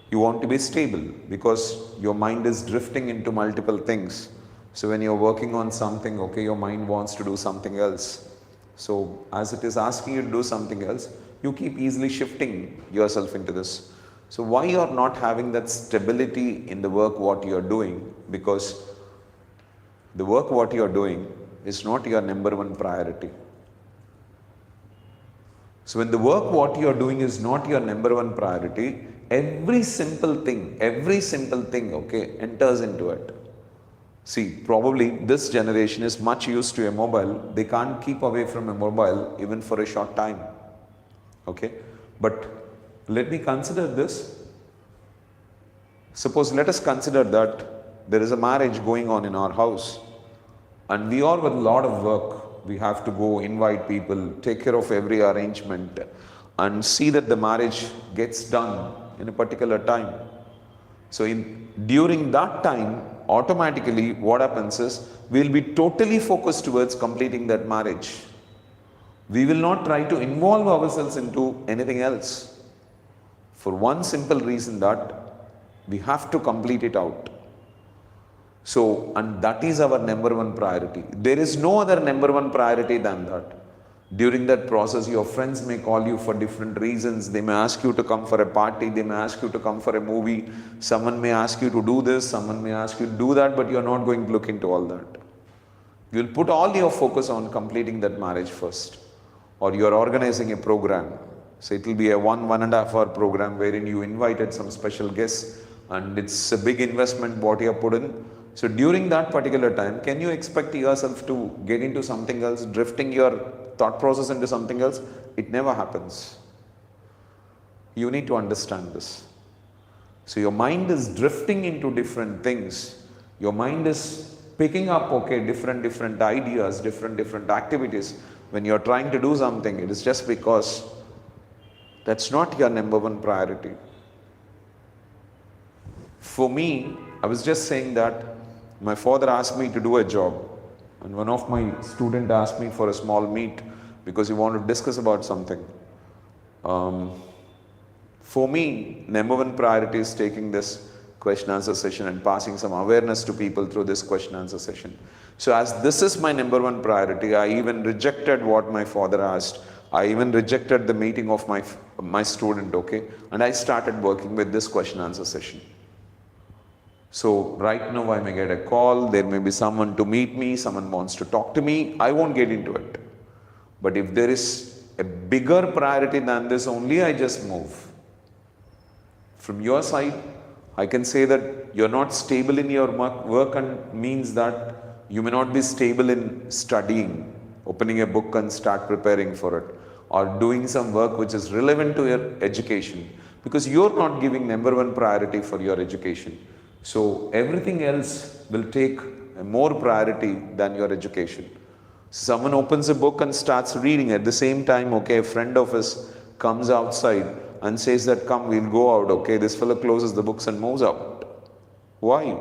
you want to be stable because your mind is drifting into multiple things. So when you're working on something, okay, your mind wants to do something else. So as it is asking you to do something else, you keep easily shifting yourself into this. So why you're not having that stability in the work what you're doing? Because the work what you're doing is not your number one priority. So when the work what you're doing is not your number one priority, every simple thing, okay, enters into it. See, probably this generation is much used to a mobile. They can't keep away from a mobile even for a short time. Okay, but let me consider this. Suppose let us consider that there is a marriage going on in our house and we are with a lot of work. We have to go invite people, take care of every arrangement and see that the marriage gets done in a particular time. So during that time, automatically what happens is we will be totally focused towards completing that marriage. We will not try to involve ourselves into anything else for one simple reason that we have to complete it out. So, and that is our number one priority. There is no other number one priority than that. During that process, your friends may call you for different reasons. They may ask you to come for a party. They may ask you to come for a movie. Someone may ask you to do this. Someone may ask you to do that, but you're not going to look into all that. You'll put all your focus on completing that marriage first. Or you're organizing a program. So it will be a 1.5 hour program wherein you invited some special guests and it's a big investment what you have put in. So during that particular time, can you expect yourself to get into something else, drifting your thought process into something else? It never happens. You need to understand this. So your mind is drifting into different things. Your mind is picking up, okay, different ideas, different activities. When you're trying to do something, it is just because that's not your number one priority. For me, I was just saying that my father asked me to do a job and one of my students asked me for a small meet because he wanted to discuss about something. For me, number one priority is taking this question answer session and passing some awareness to people through this question answer session. So as this is my number one priority, I even rejected what my father asked. I even rejected the meeting of my student, okay? And I started working with this question answer session. So right now I may get a call, there may be someone to meet me, someone wants to talk to me, I won't get into it. But if there is a bigger priority than this only, I just move. From your side, I can say that you're not stable in your work and means that you may not be stable in studying, opening a book and start preparing for it, or doing some work which is relevant to your education, because you're not giving number one priority for your education. So everything else will take a more priority than your education. Someone opens a book and starts reading at the same time, okay, a friend of his comes outside and says that, come, we'll go out, okay, this fellow closes the books and moves out. Why?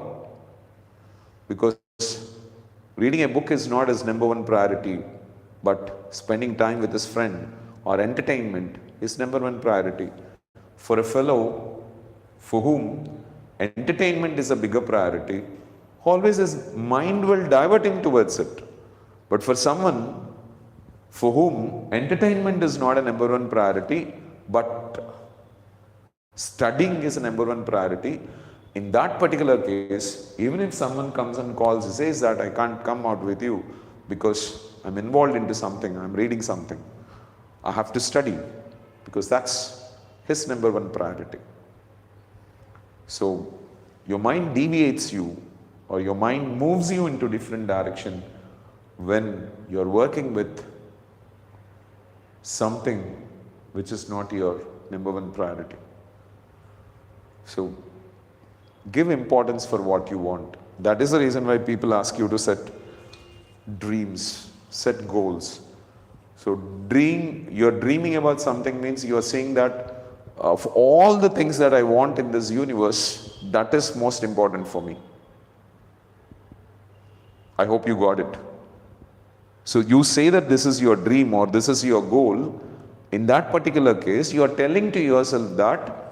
Because reading a book is not his number one priority, but spending time with his friend or entertainment is number one priority. For a fellow for whom entertainment is a bigger priority, always his mind will divert him towards it. But for someone for whom entertainment is not a number one priority, but studying is a number one priority, in that particular case, even if someone comes and calls and says that I can't come out with you because I'm involved into something, I'm reading something, I have to study, because that's his number one priority. So your mind deviates you, or your mind moves you into different direction when you're working with something which is not your number one priority. So give importance for what you want. That is the reason why people ask you to set dreams, set goals. So you're dreaming about something means you're saying that of all the things that I want in this universe, that is most important for me. I hope you got it. So you say that this is your dream or this is your goal. In that particular case, you are telling to yourself that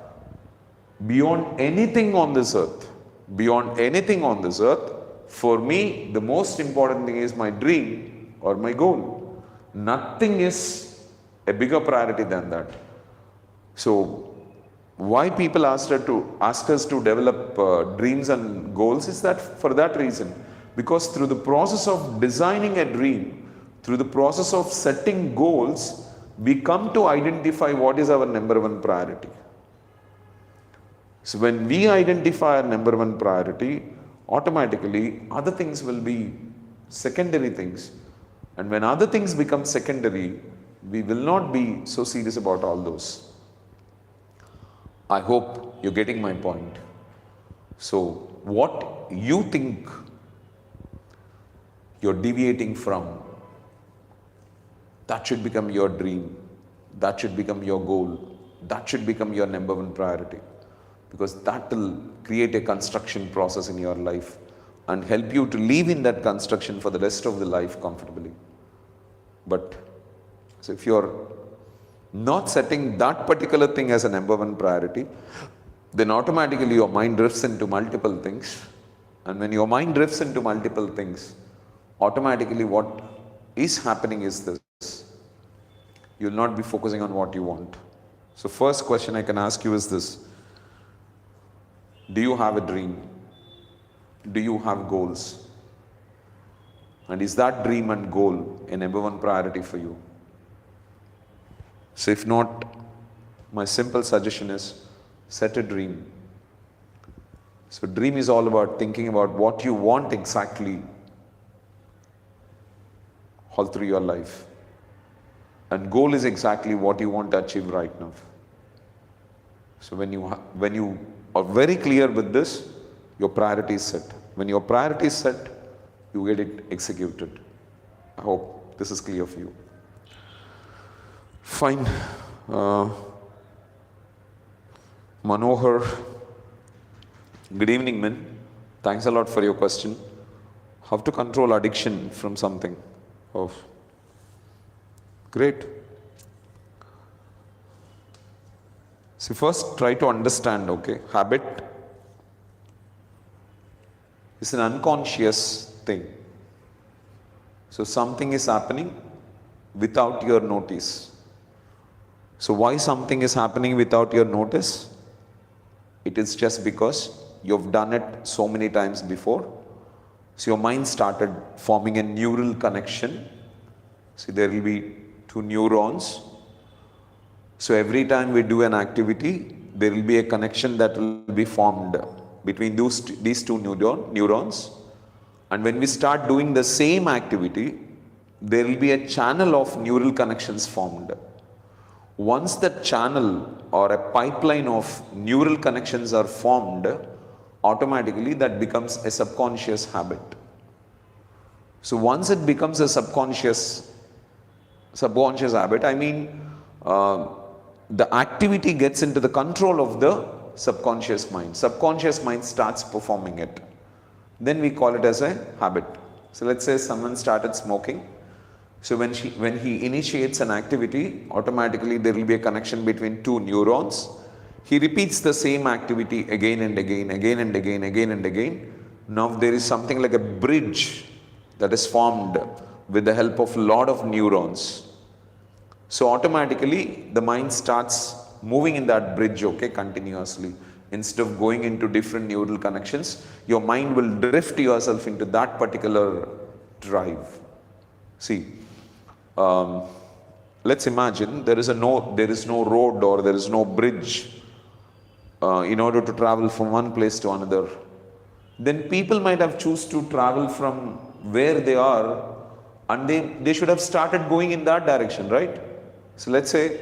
beyond anything on this earth, for me, the most important thing is my dream or my goal. Nothing is a bigger priority than that. So why people ask us to develop dreams and goals is that for that reason. Because through the process of designing a dream, through the process of setting goals, we come to identify what is our number one priority. So when we identify our number one priority, automatically other things will be secondary things. And when other things become secondary, we will not be so serious about all those. I hope you're getting my point. So what you think you're deviating from, that should become your dream, that should become your goal, that should become your number one priority. Because that will create a construction process in your life and help you to live in that construction for the rest of the life comfortably. But so if you're not setting that particular thing as a number one priority, then automatically your mind drifts into multiple things. And when your mind drifts into multiple things, automatically what is happening is this: you'll not be focusing on what you want. So first question I can ask you is this: do you have a dream? Do you have goals? And is that dream and goal a number one priority for you? So if not, my simple suggestion is set a dream. So dream is all about thinking about what you want exactly all through your life. And goal is exactly what you want to achieve right now. So when you are very clear with this, your priority is set. When your priority is set, you get it executed. I hope this is clear for you. Fine. Manohar, good evening, man. Thanks a lot for your question. How to control addiction from something? Oh, great. So first try to understand, okay, habit is an unconscious thing. So something is happening without your notice. So why something is happening without your notice? It is just because you've done it so many times before. So your mind started forming a neural connection. See, there will be two neurons. So every time we do an activity, there will be a connection that will be formed between these two neurons. And when we start doing the same activity, there will be a channel of neural connections formed. Once that channel or a pipeline of neural connections are formed, automatically that becomes a subconscious habit. So once it becomes a subconscious habit, I mean the activity gets into the control of the subconscious mind. Subconscious mind starts performing it. Then we call it as a habit. So let's say someone started smoking. So when he initiates an activity, automatically there will be a connection between two neurons. He repeats the same activity again and again, again and again, again and again. Now there is something like a bridge that is formed with the help of a lot of neurons. So automatically the mind starts moving in that bridge, okay, continuously. Instead of going into different neural connections, your mind will drift yourself into that particular drive. See, let's imagine there is no road or there is no bridge in order to travel from one place to another. Then people might have choose to travel from where they are, and they should have started going in that direction, right? So let's say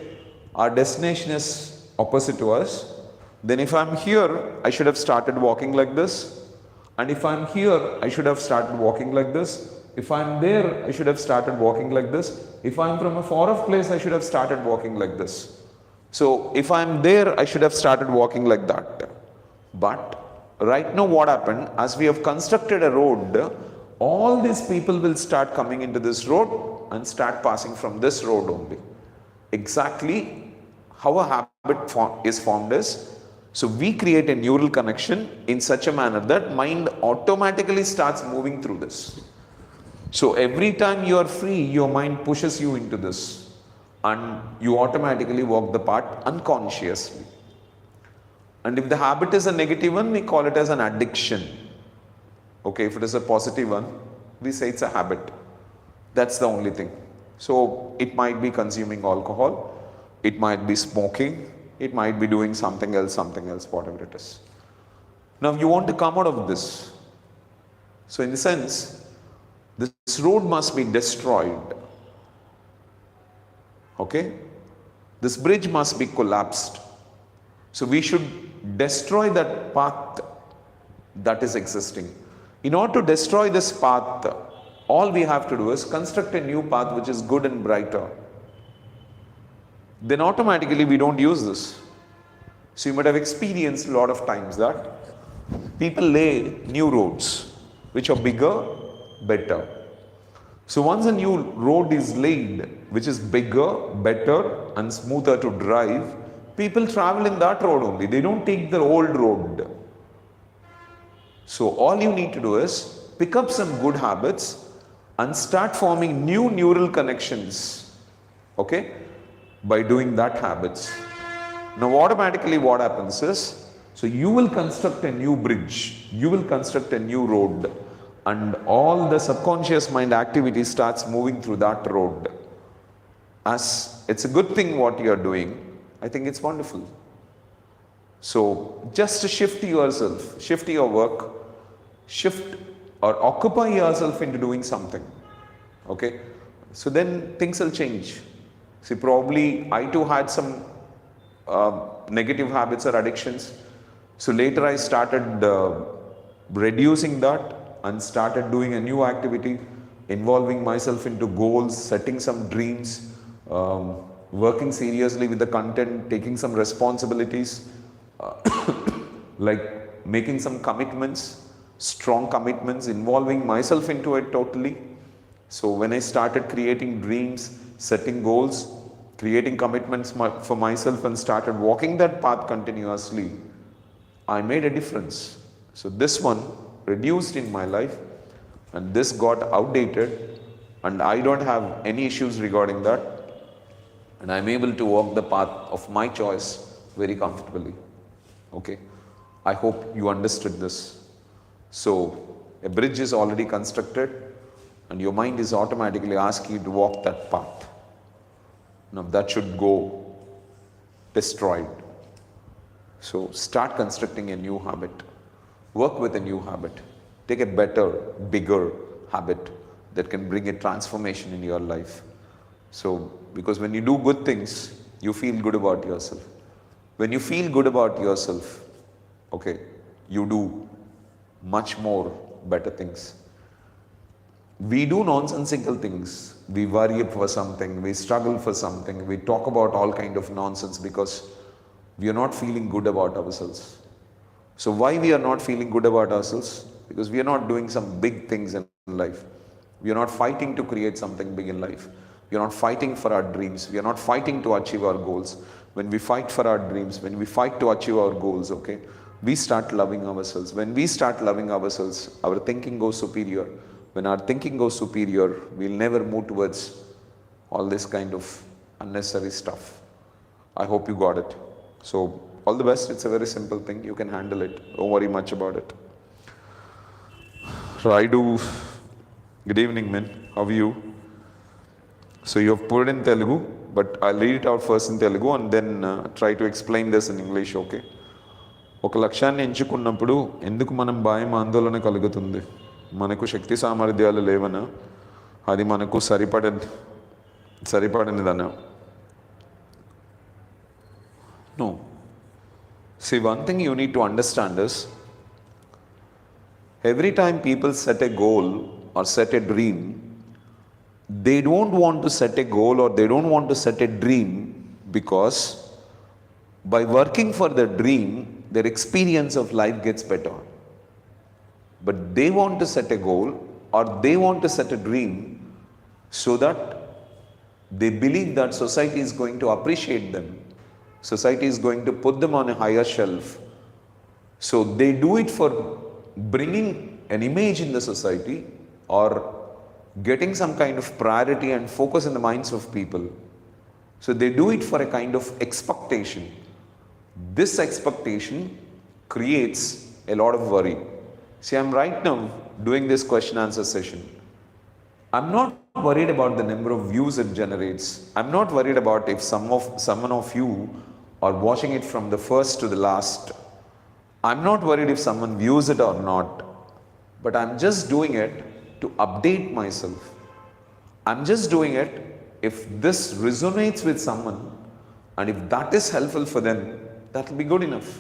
our destination is opposite to us. Then if I'm here, I should have started walking like this. And if I'm here, I should have started walking like this. If I'm there, I should have started walking like this. If I'm from a far off place, I should have started walking like this. So if I'm there, I should have started walking like that. But right now what happened, as we have constructed a road, all these people will start coming into this road and start passing from this road only. Exactly how a habit is formed is, so we create a neural connection in such a manner that mind automatically starts moving through this. So every time you are free, your mind pushes you into this and you automatically walk the path unconsciously. And if the habit is a negative one, we call it as an addiction. Okay, if it is a positive one, we say it's a habit. That's the only thing. So it might be consuming alcohol, it might be smoking, it might be doing something else, whatever it is. Now you want to come out of this. So in a sense, this road must be destroyed. Okay? This bridge must be collapsed. So we should destroy that path that is existing. In order to destroy this path, all we have to do is construct a new path which is good and brighter. Then automatically we don't use this. So you might have experienced a lot of times that people lay new roads which are bigger, better. So once a new road is laid which is bigger, better and smoother to drive, people travel in that road only. They don't take the old road. So all you need to do is pick up some good habits and start forming new neural connections, okay, by doing that habits. Now automatically what happens is, so you will construct a new bridge, you will construct a new road, and all the subconscious mind activity starts moving through that road. As it's a good thing what you are doing, I think it's wonderful. So just shift yourself, shift your work, shift or occupy yourself into doing something. Okay, so then things will change. See, probably I too had some negative habits or addictions. So later I started reducing that and started doing a new activity, involving myself into goals, setting some dreams, working seriously with the content, taking some responsibilities, like making some commitments, strong commitments, involving myself into it totally. So when I started creating dreams, setting goals, creating commitments for myself and started walking that path continuously, I made a difference. So this one reduced in my life and this got outdated and I don't have any issues regarding that, and I'm able to walk the path of my choice very comfortably. Okay, I hope you understood this. So a bridge is already constructed and your mind is automatically asking you to walk that path. Now that should go destroyed. So start constructing a new habit. Work with a new habit. Take a better, bigger habit that can bring a transformation in your life. So, because when you do good things, you feel good about yourself. When you feel good about yourself, okay, you do much more better things. We do nonsensical things. We worry for something, we struggle for something, we talk about all kind of nonsense because we are not feeling good about ourselves. So why we are not feeling good about ourselves? Because we are not doing some big things in life. We are not fighting to create something big in life. We are not fighting for our dreams. We are not fighting to achieve our goals. When we fight for our dreams, when we fight to achieve our goals, okay, we start loving ourselves. When we start loving ourselves, our thinking goes superior. When our thinking goes superior, we'll never move towards all this kind of unnecessary stuff. I hope you got it. So all the best. It's a very simple thing. You can handle it. Don't worry much about it. Raidu, good evening, man. How are you? So you have put it in Telugu, but I'll read it out first in Telugu and then try to explain this in English, okay? ఒక లక్ష్యాన్ని ఎంచుకున్నప్పుడు ఎందుకు మనం భయం ఆందోళన కలుగుతుంది? మనకు శక్తి సామర్థ్యాలు లేవనా? అది మనకు సరిపడనిదనా? No. See, one thing you need to understand is, every time people set a goal or set a dream, they don't want to set a goal or they don't want to set a dream because by working for the dream, their experience of life gets better. But they want to set a goal or they want to set a dream so that they believe that society is going to appreciate them. Society is going to put them on a higher shelf. So they do it for bringing an image in the society or getting some kind of priority and focus in the minds of people. So they do it for a kind of expectation. This expectation creates a lot of worry. See, I'm right now doing this question answer session. I'm not worried about the number of views it generates. I'm not worried about if someone of you are watching it from the first to the last. I'm not worried if someone views it or not. But I'm just doing it to update myself. I'm just doing it if this resonates with someone and if that is helpful for them, that will be good enough.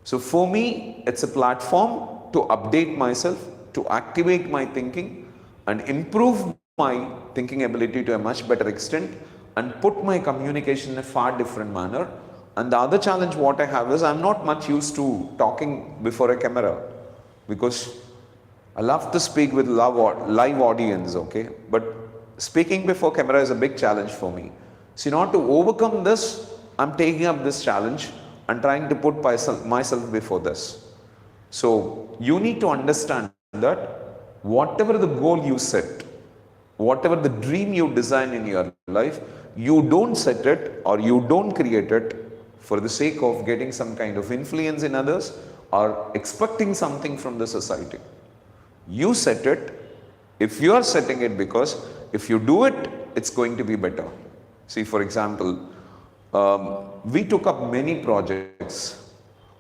So for me, it's a platform to update myself, to activate my thinking and improve my thinking ability to a much better extent and put my communication in a far different manner. And the other challenge what I have is I'm not much used to talking before a camera because I love to speak with live audience, okay? But speaking before camera is a big challenge for me. So in order to overcome this, I'm taking up this challenge and trying to put myself before this. So you need to understand that whatever the goal you set, whatever the dream you design in your life, you don't set it or you don't create it for the sake of getting some kind of influence in others or expecting something from the society. You set it if you are setting it because if you do it, it's going to be better. See, for example, we took up many projects,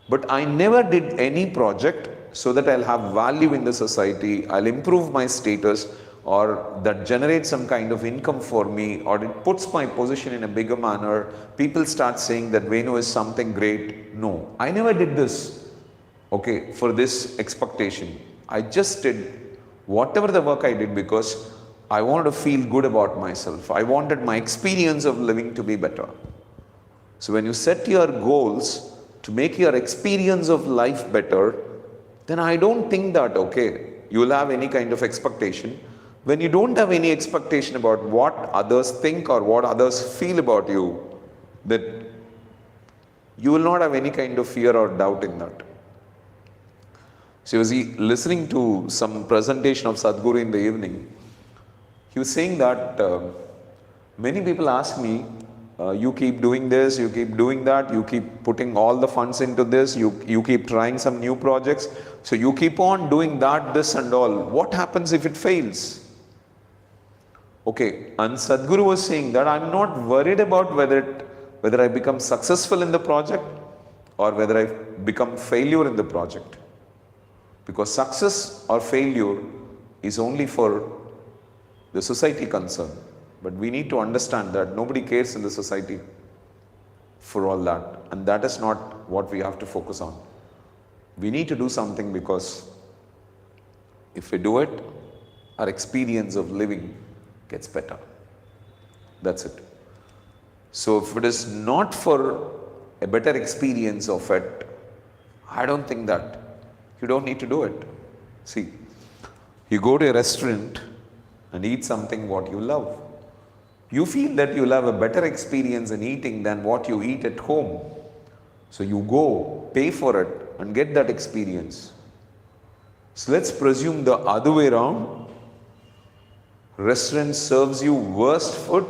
but I never did any project so that I'll have value in the society, I'll improve my status, or that generates some kind of income for me, or it puts my position in a bigger manner. People start saying that Venu is something great. No, I never did this, okay, for this expectation. I just did whatever the work I did because I wanted to feel good about myself. I wanted my experience of living to be better. So when you set your goals to make your experience of life better, then I don't think that, okay, you will have any kind of expectation. When you don't have any expectation about what others think or what others feel about you, then you will not have any kind of fear or doubt in that. So I was listening to some presentation of Sadhguru in the evening. He was saying that many people ask me, you keep doing this, you keep doing that, you keep putting all the funds into this, you keep trying some new projects, so you keep on doing that, this and all. What happens if it fails? Okay, and Sadhguru was saying that I'm not worried about whether I become successful in the project or whether I become failure in the project. Because success or failure is only for the society concern. But we need to understand that nobody cares in the society for all that. And that is not what we have to focus on. We need to do something because if we do it, our experience of living gets better. That's it. So if it is not for a better experience of it, I don't think that you don't need to do it. See, you go to a restaurant and eat something what you love. You feel that you'll have a better experience in eating than what you eat at home. So you go, pay for it, and get that experience. So let's presume the other way around. Restaurant serves you worst food.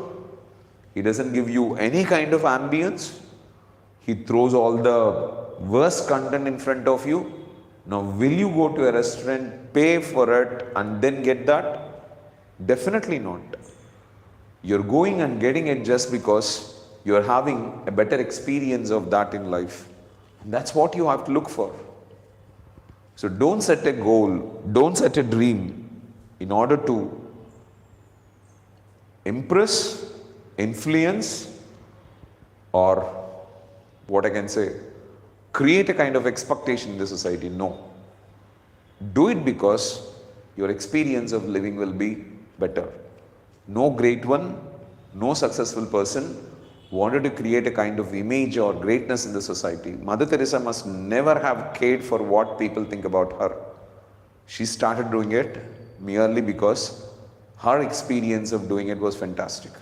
He doesn't give you any kind of ambience. He throws all the worst content in front of you. Now, will you go to a restaurant, pay for it, and then get that? Definitely not. You're going and getting it just because you're having a better experience of that in life. And that's what you have to look for. So don't set a goal, don't set a dream in order to impress, influence, or what I can say, create a kind of expectation in the society. No. Do it because your experience of living will be better. No great one, no successful person wanted to create a kind of image or greatness in the society. Mother Teresa must never have cared for what people think about her. She started doing it merely because her experience of doing it was fantastic.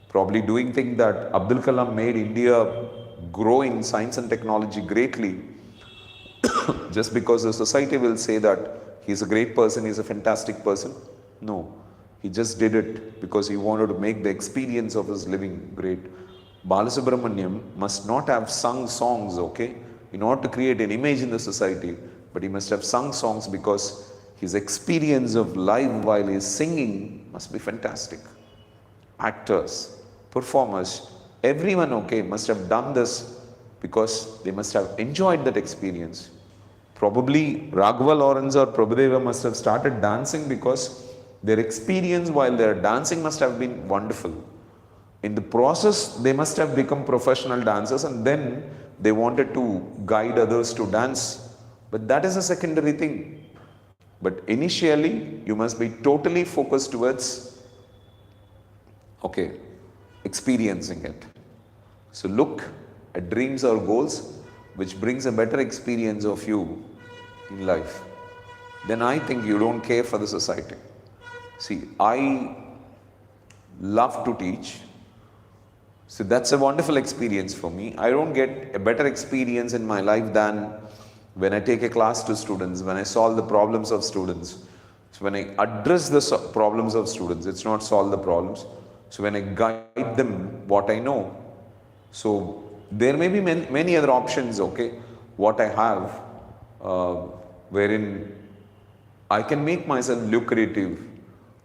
Probably doing things that Abdul Kalam made India grow in science and technology greatly just because the society will say that he's a great person, he's a fantastic person. No, he just did it because he wanted to make the experience of his living great. Balasubramaniam must not have sung songs, okay, in order to create an image in the society, but he must have sung songs because his experience of life while he is singing must be fantastic. Actors, performers, everyone, okay, must have done this because they must have enjoyed that experience. Probably Raghava Lawrence or Prabhudeva must have started dancing because their experience while they are dancing must have been wonderful. In the process, they must have become professional dancers and then they wanted to guide others to dance. But that is a secondary thing. But initially, you must be totally focused towards, okay, experiencing it. So look at dreams or goals which brings a better experience of you in life. Then I think you don't care for the society. See, I love to teach. So that's a wonderful experience for me. I don't get a better experience in my life than when I take a class to students, when I solve the problems of students. So when I address the problems of students, it's not solve the problems. So when I guide them what I know. So there may be many other options, okay, what I have, wherein I can make myself lucrative,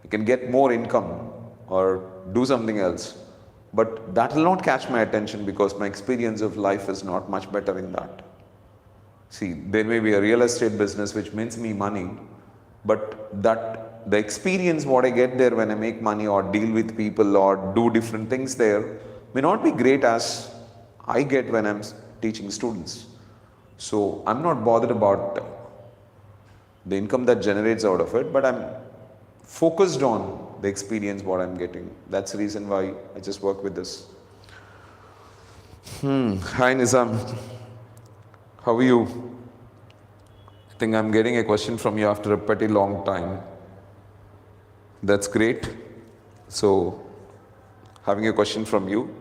I can get more income or do something else. But that will not catch my attention because my experience of life is not much better in that. See, there may be a real estate business which means me money, but that the experience what I get there when I make money or deal with people or do different things there may not be great as I get when I'm teaching students. So I'm not bothered about the income that generates out of it, but I'm focused on the experience what I'm getting. That's the reason why I just work with this. Hi Nizam, how are you? I think I'm getting a question from you after a pretty long time. That's great. So, having a question from you.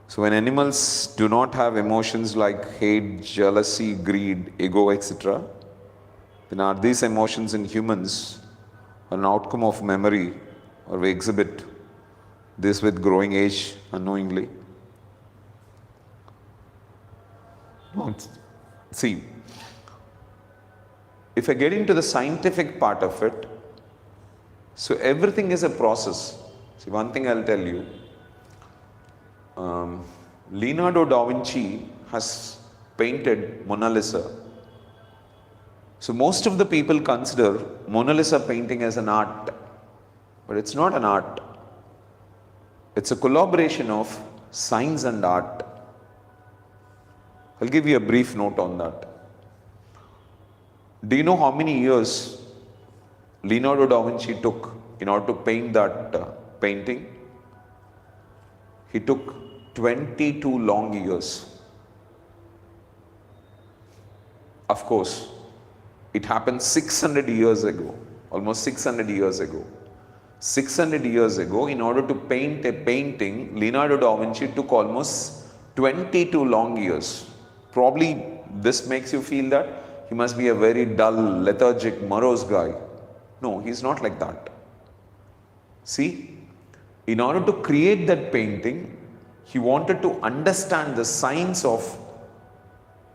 So when animals do not have emotions like hate, jealousy, greed, ego, etc., then are these emotions in humans an outcome of memory, or we exhibit this with growing age unknowingly? See, if I get into the scientific part of it, so everything is a process. See, one thing I'll tell you, Leonardo da Vinci has painted Mona Lisa. So most of the people consider Mona Lisa painting as an art, but it's not an art. It's a collaboration of science and art. I'll give you a brief note on that. Do you know how many years Leonardo da Vinci took in order to paint that painting? He took 22 long years. Of course, it happened 600 years ago, almost 600 years ago. 600 years ago, in order to paint a painting, Leonardo da Vinci took almost 22 long years. Probably this makes you feel that he must be a very dull, lethargic, morose guy. No, he's not like that. See, in order to create that painting, he wanted to understand the science of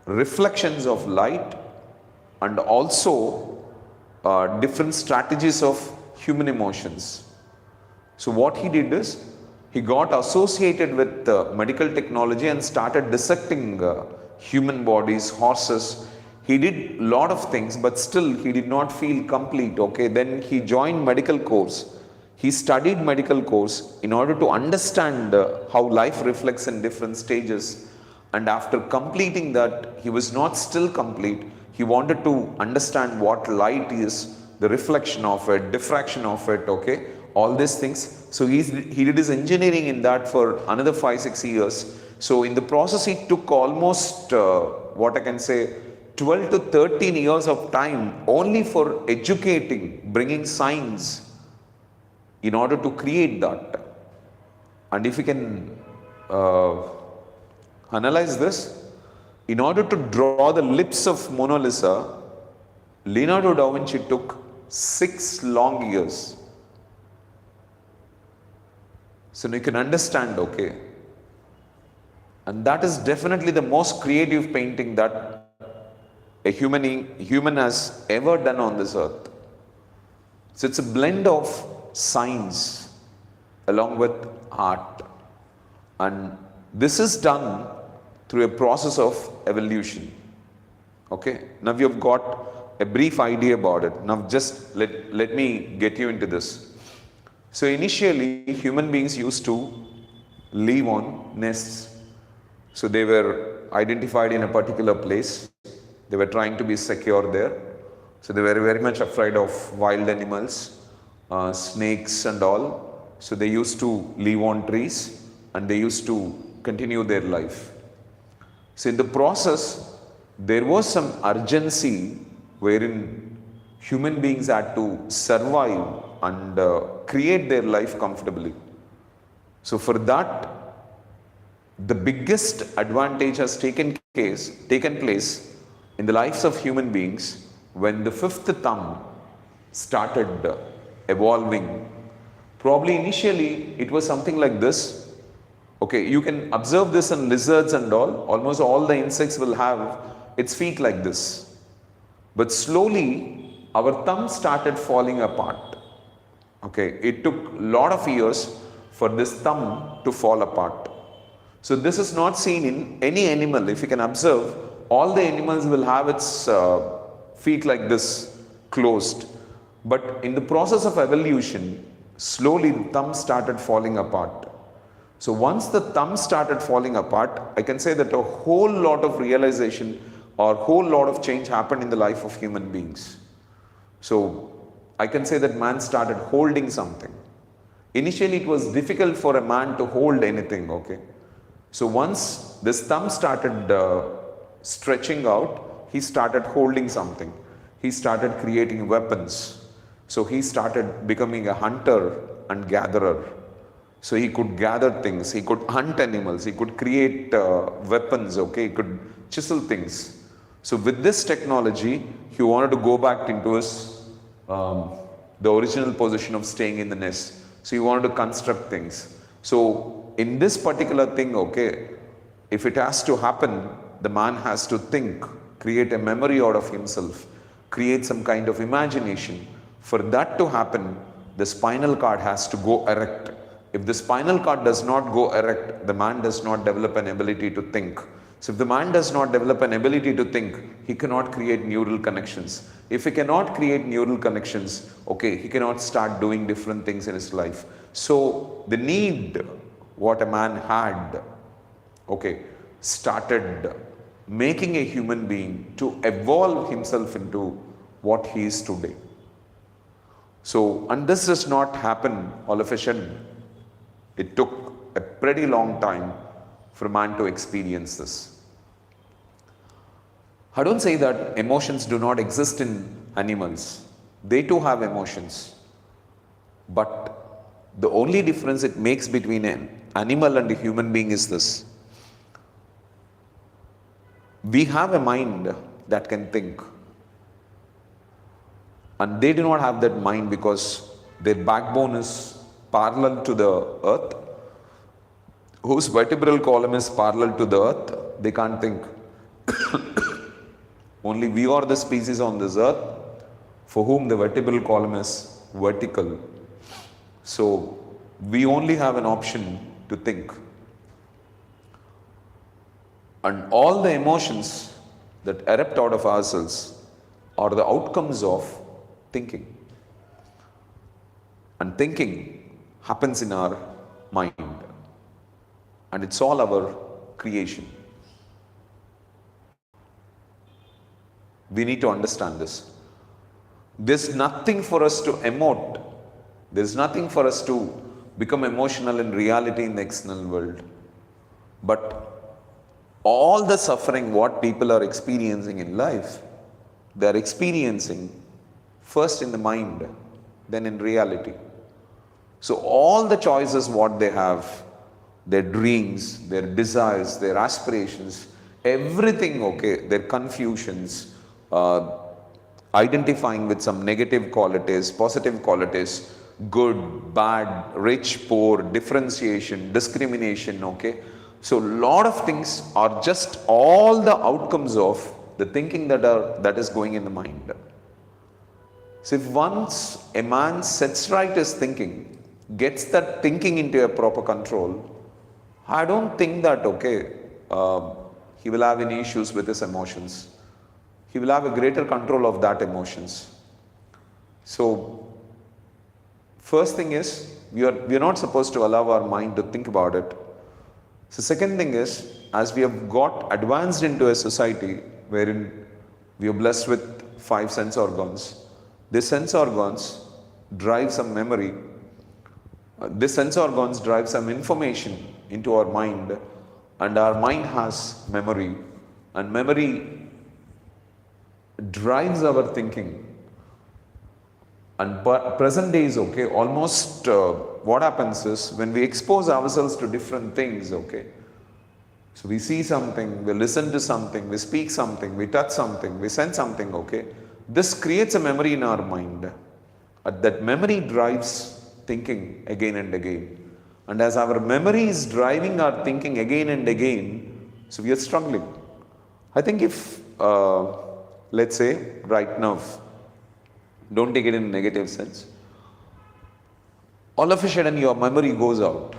reflections of light and also different strategies of human emotions. So what he did is, he got associated with medical technology and started dissecting human bodies, horses. He did a lot of things, but still he did not feel complete. Okay, then he joined medical course. He studied medical course in order to understand how life reflects in different stages. And after completing that, he was not still complete. He wanted to understand what light is, the reflection of it, diffraction of it, okay, all these things. So he did his engineering in that for another 5-6 years. So in the process, he took almost, what I can say, 12 to 13 years of time only for educating, bringing science in order to create that. And if you can analyze this, in order to draw the lips of Mona Lisa, Leonardo da Vinci took 6 long years. So you can understand, okay. And that is definitely the most creative painting that a human has ever done on this earth. So it's a blend of science along with art. And this is done through a process of evolution. Okay, now you've got a brief idea about it. Now just let me get you into this. So initially, human beings used to live on nests. So they were identified in a particular place. They were trying to be secure there. So they were very much afraid of wild animals, snakes and all. So they used to live on trees and they used to continue their life. So in the process, there was some urgency wherein human beings had to survive and create their life comfortably. So for that, the biggest advantage has taken place in the lives of human beings when the 5th thumb started evolving. Probably initially it was something like this. Okay, you can observe this in lizards and all. Almost all the insects will have its feet like this. But slowly our thumb started falling apart. Okay, it took a lot of years for this thumb to fall apart. So this is not seen in any animal. If you can observe, all the animals will have its feet like this closed. But in the process of evolution, slowly the thumb started falling apart. So once the thumb started falling apart, I can say that a whole lot of realization or whole lot of change happened in the life of human beings. So I can say that man started holding something. Initially it was difficult for a man to hold anything, okay. So once this thumb started stretching out, he started holding something. He started creating weapons. So he started becoming a hunter and gatherer. So he could gather things, he could hunt animals, he could create weapons, okay, he could chisel things. So with this technology, he wanted to go back into his, the original position of staying in the nest. So he wanted to construct things. So in this particular thing, okay, if it has to happen, the man has to think, create a memory out of himself, create some kind of imagination. For that to happen, the spinal cord has to go erect. If the spinal cord does not go erect, the man does not develop an ability to think. So if the man does not develop an ability to think, he cannot create neural connections. If he cannot create neural connections, okay, he cannot start doing different things in his life. So the need what a man had, okay, started making a human being to evolve himself into what he is today. So, and this does not happen all of a sudden. It took a pretty long time for man to experience this. I don't say that emotions do not exist in animals. They too have emotions. But the only difference it makes between an animal and a human being is this. We have a mind that can think, and they do not have that mind because their backbone is parallel to the earth, whose vertebral column is parallel to the earth. They can't think. Only we are the species on this earth for whom the vertebral column is vertical. So we only have an option to think. And all the emotions that erupt out of ourselves are the outcomes of thinking. And thinking happens in our mind. And it's all our creation. We need to understand this. There's nothing for us to emote. There's nothing for us to become emotional in reality in the external world. But all the suffering what people are experiencing in life, they are experiencing first in the mind, then in reality. So all the choices what they have, their dreams, their desires, their aspirations, everything, okay, their confusions, identifying with some negative qualities, positive qualities, good, bad, rich, poor, differentiation, discrimination, okay. So lot of things are just all the outcomes of the thinking that is going in the mind. So if once a man sets right his thinking, gets that thinking into a proper control, I don't think that, okay, he will have any issues with his emotions. He will have a greater control of that emotions. So first thing is, we are not supposed to allow our mind to think about it. So second thing is, as we have got advanced into a society wherein we are blessed with 5 sense organs, these sense organs drive some memory. These sense organs drive some information into our mind, and our mind has memory, and memory drives our thinking. And present days, okay, almost what happens is when we expose ourselves to different things, okay, so we see something, we listen to something, we speak something, we touch something, we sense something, okay, this creates a memory in our mind. That memory drives thinking again and again. And as our memory is driving our thinking again and again, so we are struggling. I think if, let's say right now, don't take it in a negative sense, all of a sudden your memory goes out.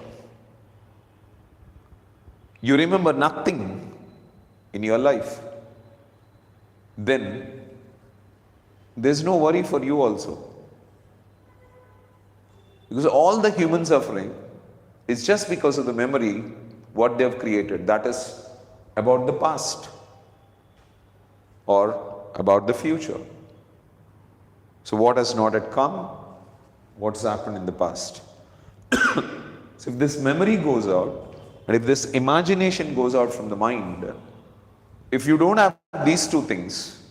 You remember nothing in your life. Then there's no worry for you also. Because all the human suffering is just because of the memory what they have created. That is about the past or about the future. So what has not yet come? What's happened in the past? So if this memory goes out, and if this imagination goes out from the mind, if you don't have these two things,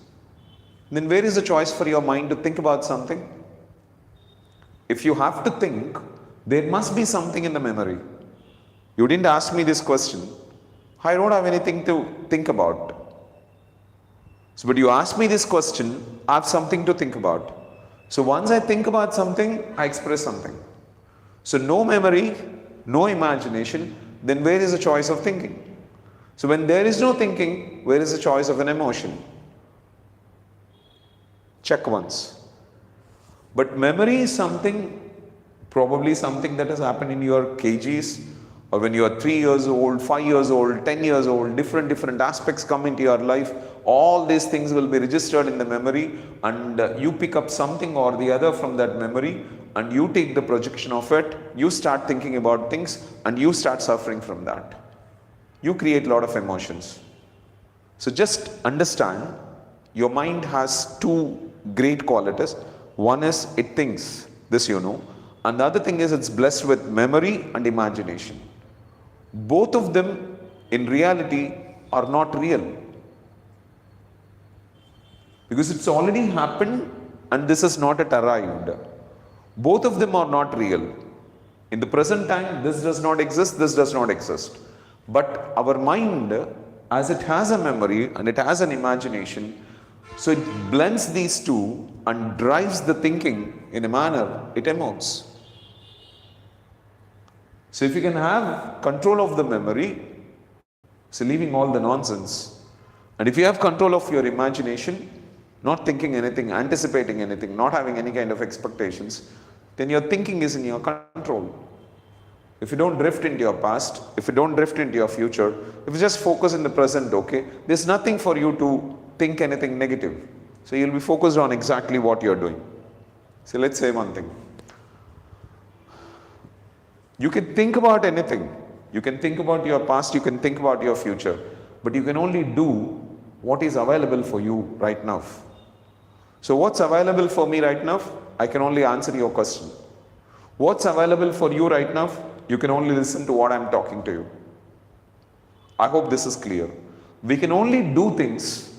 then where is the choice for your mind to think about something? If you have to think, there must be something in the memory. You didn't ask me this question. I don't have anything to think about. So, but you asked me this question, I have something to think about. So once I think about something, I express something. So no memory, no imagination, then where is the choice of thinking? So when there is no thinking, where is the choice of an emotion? Check once. But memory is something, probably something that has happened in your KGs, or when you are 3 years old, 5 years old, 10 years old, different aspects come into your life. All these things will be registered in the memory, and you pick up something or the other from that memory, and you take the projection of it, you start thinking about things, and you start suffering from that. You create a lot of emotions. So just understand, your mind has two great qualities. One is it thinks, this you know, and the other thing is it's blessed with memory and imagination. Both of them in reality are not real, because it's already happened and this is not yet arrived. Both of them are not real. In the present time, this does not exist, this does not exist. But our mind, as it has a memory and it has an imagination, so it blends these two and drives the thinking in a manner it emotes. So if you can have control of the memory, so leaving all the nonsense, and if you have control of your imagination, not thinking anything, anticipating anything, not having any kind of expectations, then your thinking is in your control. If you don't drift into your past, if you don't drift into your future, if you just focus in the present, okay, there's nothing for you to think anything negative. So you'll be focused on exactly what you're doing. So let's say one thing. You can think about anything. You can think about your past, you can think about your future, but you can only do what is available for you right now. So what's available for me right now? I can only answer your question. What's available for you right now? You can only listen to what I'm talking to you. I hope this is clear. We can only do things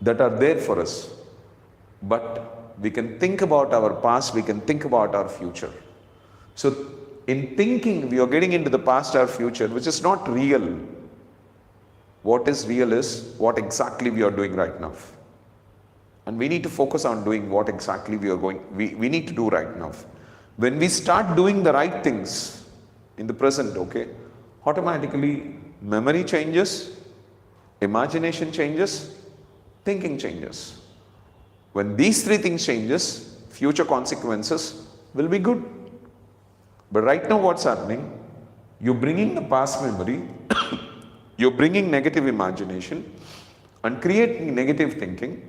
that are there for us, but we can think about our past, we can think about our future. So in thinking, we are getting into the past or future, which is not real. What is real is what exactly we are doing right now. And we need to focus on doing what exactly we need to do right now. When we start doing the right things in the present, okay, automatically memory changes, imagination changes, thinking changes. When these three things changes, future consequences will be good. But right now what's happening? You're bringing the past memory, you're bringing negative imagination and creating negative thinking.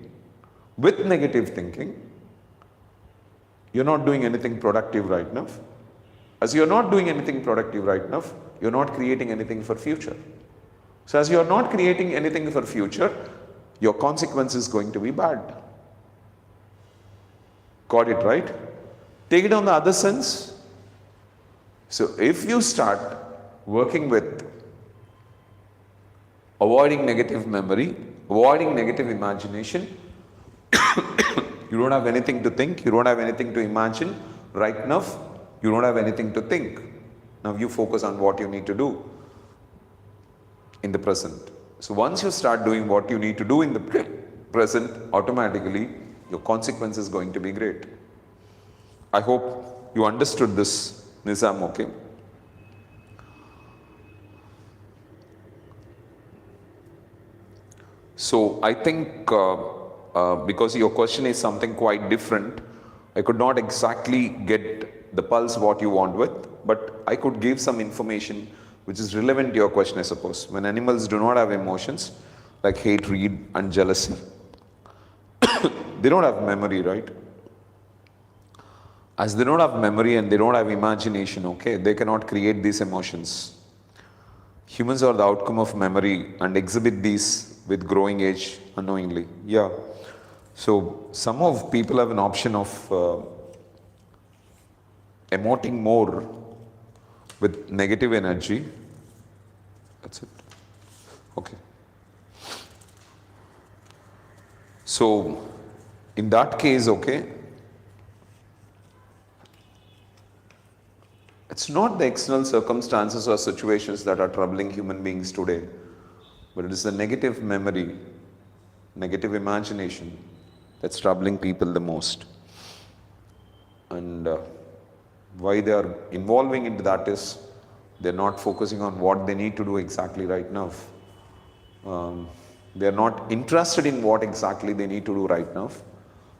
With negative thinking, you're not doing anything productive right now. As you're not doing anything productive right now, you're not creating anything for future. So as you're not creating anything for future, your consequence is going to be bad. Got it, right? Take it on the other sense. So if you start working with avoiding negative memory, avoiding negative imagination, you don't have anything to think, you don't have anything to imagine. Right now, you don't have anything to think. Now you focus on what you need to do in the present. So once you start doing what you need to do in the present, automatically your consequence is going to be great. I hope you understood this, Nizam, okay? So I think because your question is something quite different, I could not exactly get the pulse what you want with, but I could give some information which is relevant to your question, I suppose. When animals do not have emotions like hate, greed and jealousy, they don't have memory, right? As they don't have memory and they don't have imagination, okay, they cannot create these emotions. Humans are the outcome of memory and exhibit these with growing age unknowingly. Yeah. So some of people have an option of emoting more with negative energy. That's it. Okay. So in that case, okay, it's not the external circumstances or situations that are troubling human beings today, but it is the negative memory, negative imagination that's troubling people the most. And why they are involving into that is they're not focusing on what they need to do exactly right now. They're not interested in what exactly they need to do right now.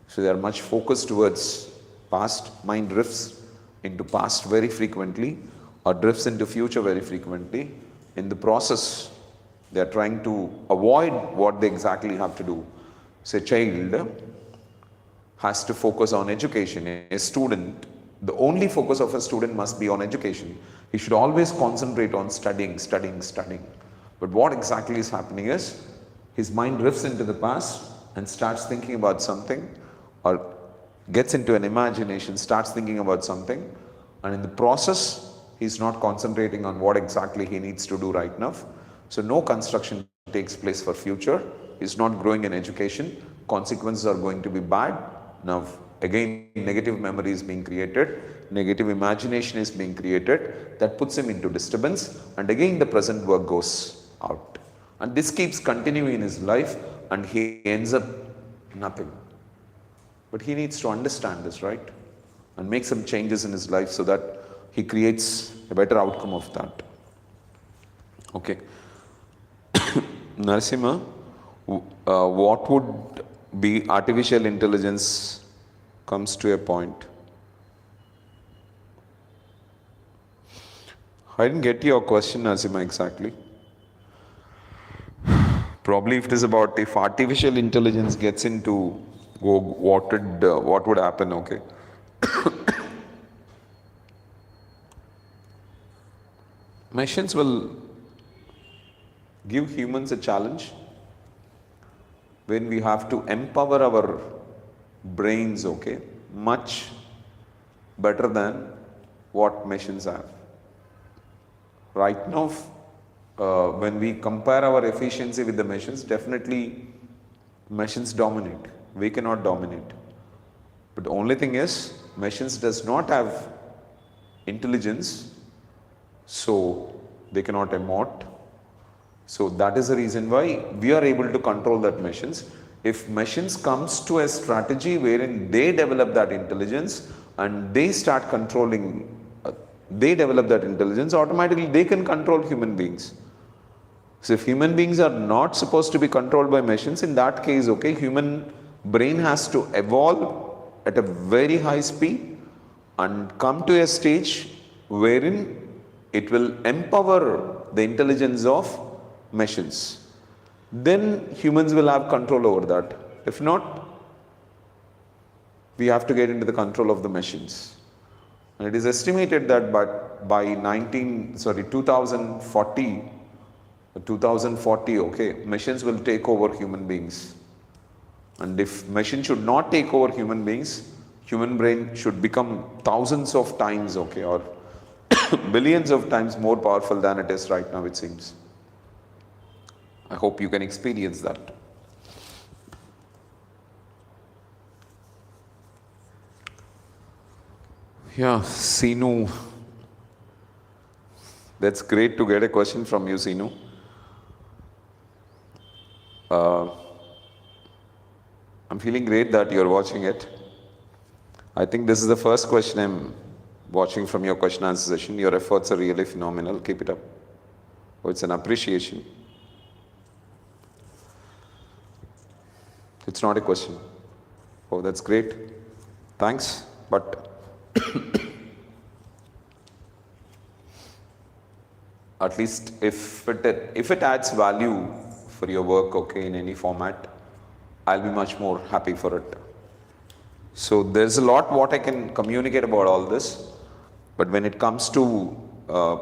So they're much focused towards past. Mind drifts into past very frequently or drifts into future very frequently. In the process, they're trying to avoid what they exactly have to do. So a child has to focus on education. A student, the only focus of a student must be on education. He should always concentrate on studying. But what exactly is happening is, his mind drifts into the past and starts thinking about something, or gets into an imagination, starts thinking about something, and in the process, he's not concentrating on what exactly he needs to do right now. So no construction takes place for future. He's not growing in education. Consequences are going to be bad. Now, again negative memory is being created, negative imagination is being created, that puts him into disturbance, and again the present work goes out. And this keeps continuing in his life, and he ends up nothing. But he needs to understand this, right? And make some changes in his life so that he creates a better outcome of that. Okay. Narasimha, what would be artificial intelligence comes to a point? I didn't get your question, Narasimha, exactly. Probably if it is about if artificial intelligence gets into what would happen, okay. Machines will give humans a challenge when we have to empower our brains, okay, much better than what machines have. Right now, when we compare our efficiency with the machines, definitely machines dominate. We cannot dominate. But the only thing is, machines does not have intelligence, so they cannot emote. So that is the reason why we are able to control that machines. If machines comes to a strategy wherein they develop that intelligence and they start controlling, they develop that intelligence, automatically they can control human beings. So if human beings are not supposed to be controlled by machines, in that case, okay, human brain has to evolve at a very high speed and come to a stage wherein it will empower the intelligence of machines. Then humans will have control over that. If not, we have to get into the control of the machines. And it is estimated that by 2040, okay, machines will take over human beings. And if machine should not take over human beings, human brain should become thousands of times, okay, or billions of times more powerful than it is right now, it seems. I hope you can experience that. Yeah, Sinu. That's great to get a question from you, Sinu. I'm feeling great that you're watching it. I think this is the first question I'm watching from your question answer session. Your efforts are really phenomenal. Keep it up. Oh, it's an appreciation. It's not a question. Oh, that's great. Thanks. But at least if it adds value for your work, okay, in any format, I'll be much more happy for it. So there's a lot what I can communicate about all this, but when it comes to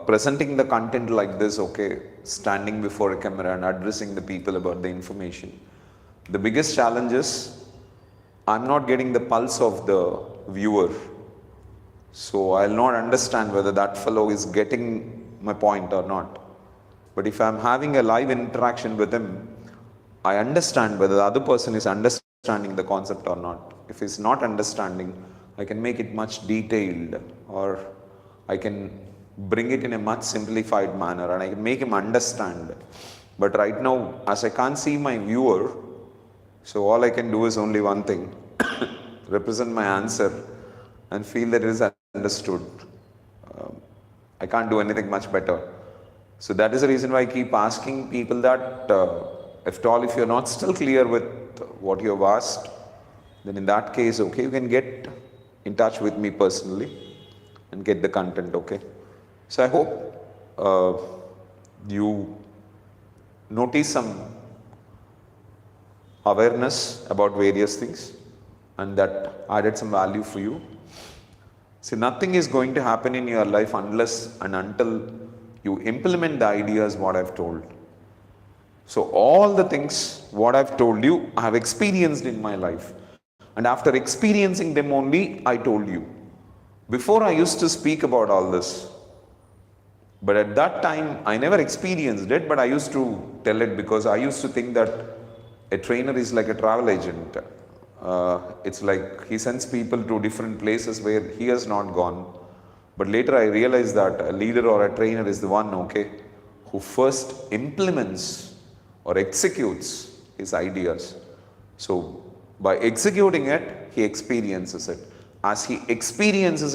presenting the content like this, okay, standing before a camera and addressing the people about the information, the biggest challenge is I'm not getting the pulse of the viewer. So I'll not understand whether that fellow is getting my point or not. But if I'm having a live interaction with him, I understand whether the other person is understanding the concept or not. If he's not understanding, I can make it much detailed, or I can bring it in a much simplified manner and I can make him understand. But right now, as I can't see my viewer, so all I can do is only one thing, represent my answer and feel that it is understood. I can't do anything much better. So that is the reason why I keep asking people that if you're not still clear with what you have asked, then in that case, okay, you can get in touch with me personally and get the content, okay. So I hope you notice some awareness about various things and that added some value for you. See, nothing is going to happen in your life unless and until you implement the ideas what I've told. So all the things what I've told you, I have experienced in my life. And after experiencing them only, I told you. Before I used to speak about all this. But at that time, I never experienced it, but I used to tell it because I used to think that a trainer is like a travel agent. It's like he sends people to different places where he has not gone. But later I realized that a leader or a trainer is the one, okay, who first implements or executes his ideas. So by executing it, he experiences it. As he experiences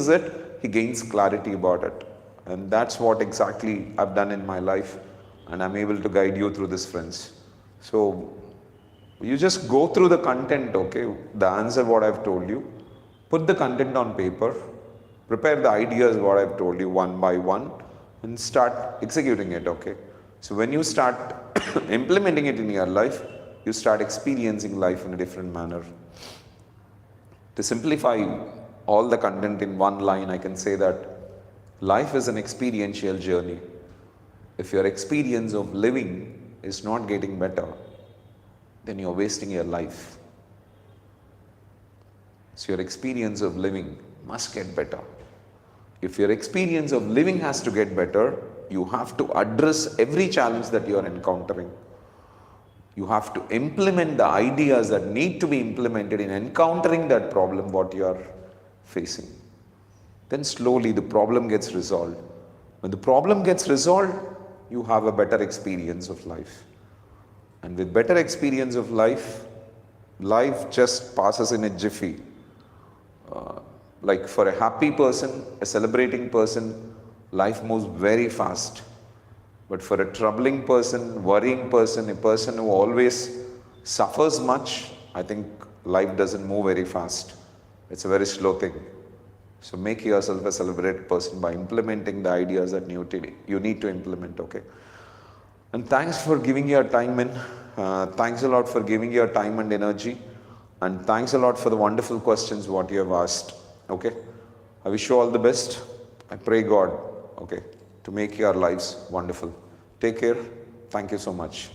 it, he gains clarity about it. And that's what exactly I've done in my life. And I'm able to guide you through this, friends. So you just go through the content, okay? The answer, what I've told you. Put the content on paper. Prepare the ideas, what I've told you, one by one. And start executing it, okay? So when you start implementing it in your life, you start experiencing life in a different manner. To simplify all the content in one line, I can say that life is an experiential journey. If your experience of living is not getting better, then you're wasting your life. So your experience of living must get better. If your experience of living has to get better, you have to address every challenge that you are encountering. You have to implement the ideas that need to be implemented in encountering that problem what you are facing. Then slowly the problem gets resolved. When the problem gets resolved, you have a better experience of life. And with better experience of life, life just passes in a jiffy. Like for a happy person, a celebrating person, life moves very fast. But for a troubling person, worrying person, a person who always suffers much, I think life doesn't move very fast. It's a very slow thing. So make yourself a celebrated person by implementing the ideas that you need to implement, okay? And thanks for giving your time in. Thanks a lot for giving your time and energy. And thanks a lot for the wonderful questions what you have asked. Okay? I wish you all the best. I pray God, okay, to make your lives wonderful. Take care. Thank you so much.